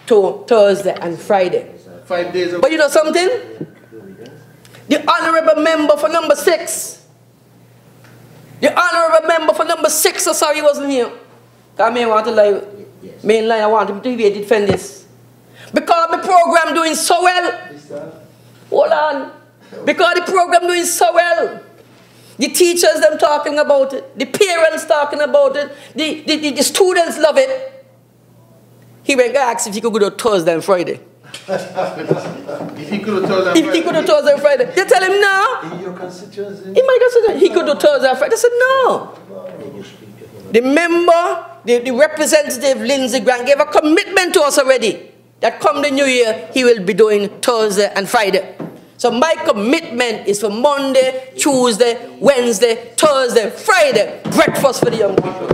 Speaker 2: to Thursday and Friday.
Speaker 3: 5 days.
Speaker 2: But you know something? The honorable member for number 6. The honorable member for number 6, so sorry he wasn't here. Because I want to lie. Main line, I want him to be defend this. Because the program doing so well. Hold on. Because the program doing so well. The teachers them talking about it. The parents talking about it. The students love it. He went to ask if he could go to Thursday and Friday.
Speaker 3: If he could have told them
Speaker 2: Friday. They tell him no.
Speaker 4: In your constituency?
Speaker 2: In my constituency. He could do Thursday and Friday. They said no. The member, the representative, Lindsay Grant, gave a commitment to us already that come the new year, he will be doing Thursday and Friday. So my commitment is for Monday, Tuesday, Wednesday, Thursday, Friday, breakfast for the young people.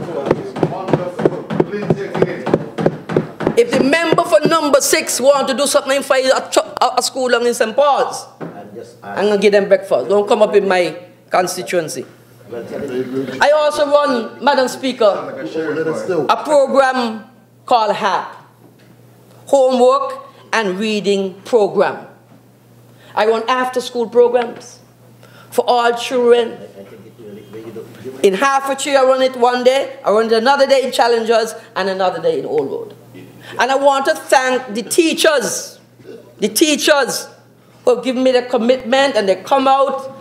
Speaker 2: If the member for number 6 want to do something for a school in St. Paul's, I'm going to give them breakfast. Don't come up in my constituency. I also run, Madam Speaker, a program called HAP, Homework and Reading Program. I run after-school programs for all children. In Halfway Tree, I run it one day, I run it another day in Challengers, and another day in Old Road. And I want to thank the teachers who have given me the commitment, and they come out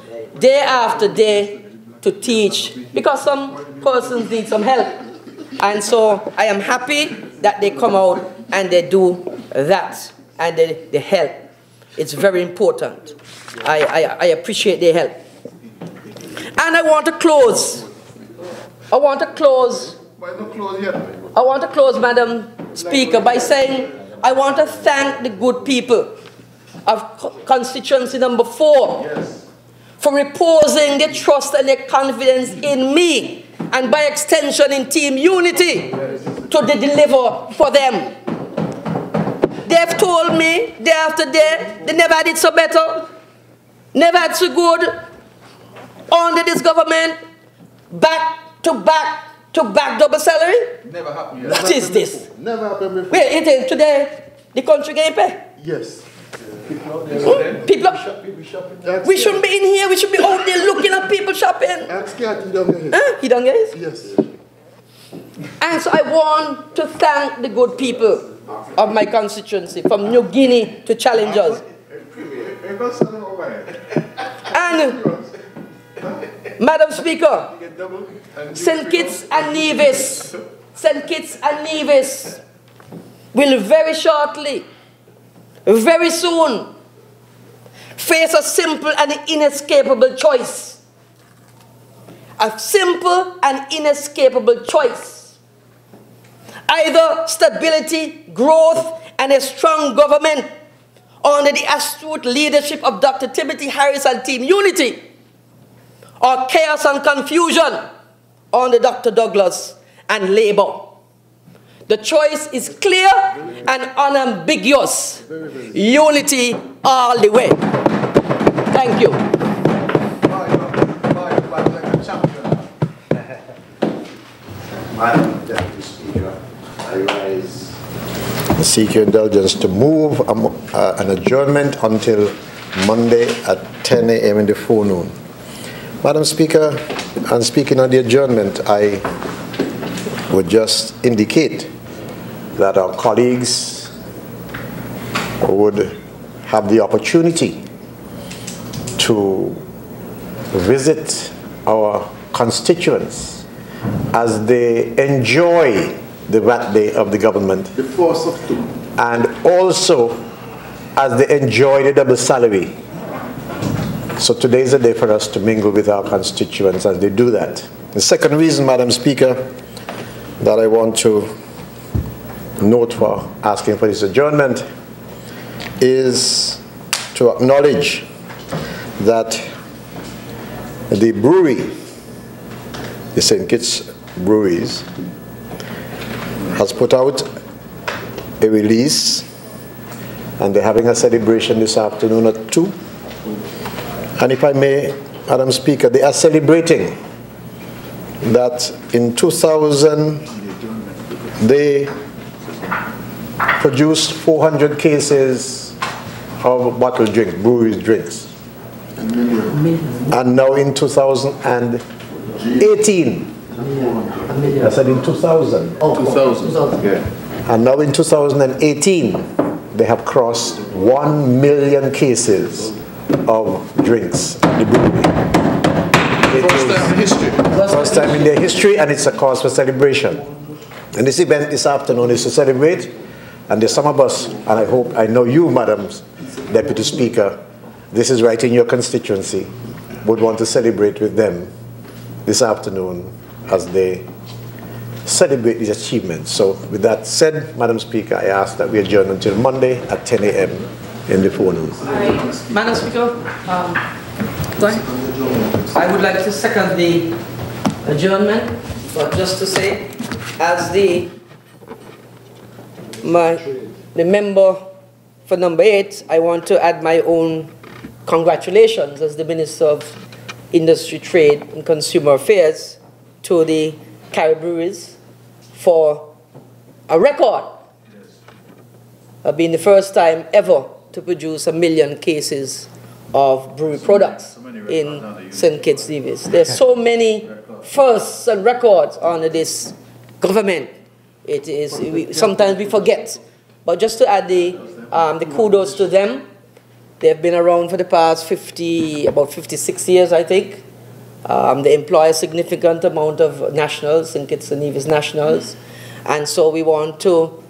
Speaker 2: day after day to teach, because some persons need some help. And so I am happy that they come out and they do that, and they help. It's very important. I appreciate their help. And I want to close. I want to close, Madam Speaker, by saying I want to thank the good people of constituency number 4 for reposing their trust and their confidence in me, and by extension in Team Unity, to deliver for them. They've told me day after day they never had it so better, never had so good under this government, back to back double salary.
Speaker 3: Never happened.
Speaker 2: What is this?
Speaker 5: Never happened before.
Speaker 2: Wait, it is today the country getting paid?
Speaker 5: Yes.
Speaker 2: People we shouldn't be in here, we should be out there looking at people shopping.
Speaker 5: Ask Kat, he don't get his.
Speaker 2: Huh? He don't get his?
Speaker 5: Yes.
Speaker 2: And so I want to thank the good people of my constituency, from New Guinea to Challengers. And, Madam Speaker, St. Kitts and Nevis will very shortly, very soon, face a simple and inescapable choice. A simple and inescapable choice. Either stability, growth, and a strong government under the astute leadership of Dr. Timothy Harris and Team Unity, or chaos and confusion under Dr. Douglas and Labour. The choice is clear and unambiguous. Unity all the way. Thank you.
Speaker 4: Madam Deputy Speaker, I rise.
Speaker 7: Seek your indulgence to move an adjournment until Monday at 10 a.m. in the forenoon. Madam Speaker, and speaking on the adjournment, I would just indicate that our colleagues would have the opportunity to visit our constituents as they enjoy the VAT day of the government,
Speaker 5: The force of two.
Speaker 7: and also as they enjoy the double salary. So today is a day for us to mingle with our constituents as they do that. The second reason, Madam Speaker, that I want to note for asking for this adjournment is to acknowledge that the brewery, the Syndicates breweries, has put out a release, and they're having a celebration this afternoon at 2. And if I may, Madam Speaker, they are celebrating that in 2000 they produced 400 cases of bottled drink, breweries drinks. And now in 2018, I said in 2000.
Speaker 3: Oh, 2000. Yeah.
Speaker 7: And now in 2018, they have crossed 1 million cases of drinks at the brewery.
Speaker 3: First time in history.
Speaker 7: First time in their history, and it's a cause for celebration. And this event this afternoon is to celebrate, and there's some of us, and I know you, Madam Deputy Speaker, this is right in your constituency, would want to celebrate with them this afternoon as they celebrate these achievements. So with that said, Madam Speaker, I ask that we adjourn until Monday at 10 a.m. in the forenoon.
Speaker 2: Madam Speaker,
Speaker 1: Go ahead.
Speaker 2: I would like to second the adjournment, but just to say, as the member for number 8, I want to add my own congratulations as the Minister of Industry, Trade and Consumer Affairs to the Cairo breweries for a record of being the first time ever to produce 1 million cases of brewery products in Syndicates. There's so many firsts and records under this government. Sometimes we forget. But just to add the kudos to them, they've been around for the past about 56 years, I think. They employ a significant amount of nationals, Syndicates and Nevis nationals. And so we want to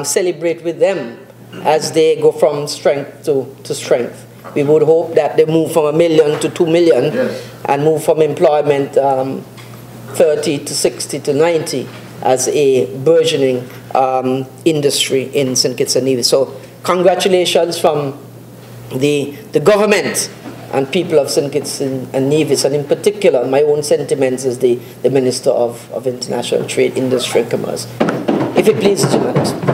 Speaker 2: celebrate with them as they go from strength to strength. We would hope that they move from 1 million to 2 million, yes, and move from employment 30 to 60 to 90 as a burgeoning industry in Syndicates and Nevis. So congratulations from the government and people of Syndicates and Nevis, and in particular my own sentiments as the Minister of International Trade, Industry and Commerce. If it pleases you, Madam Speaker.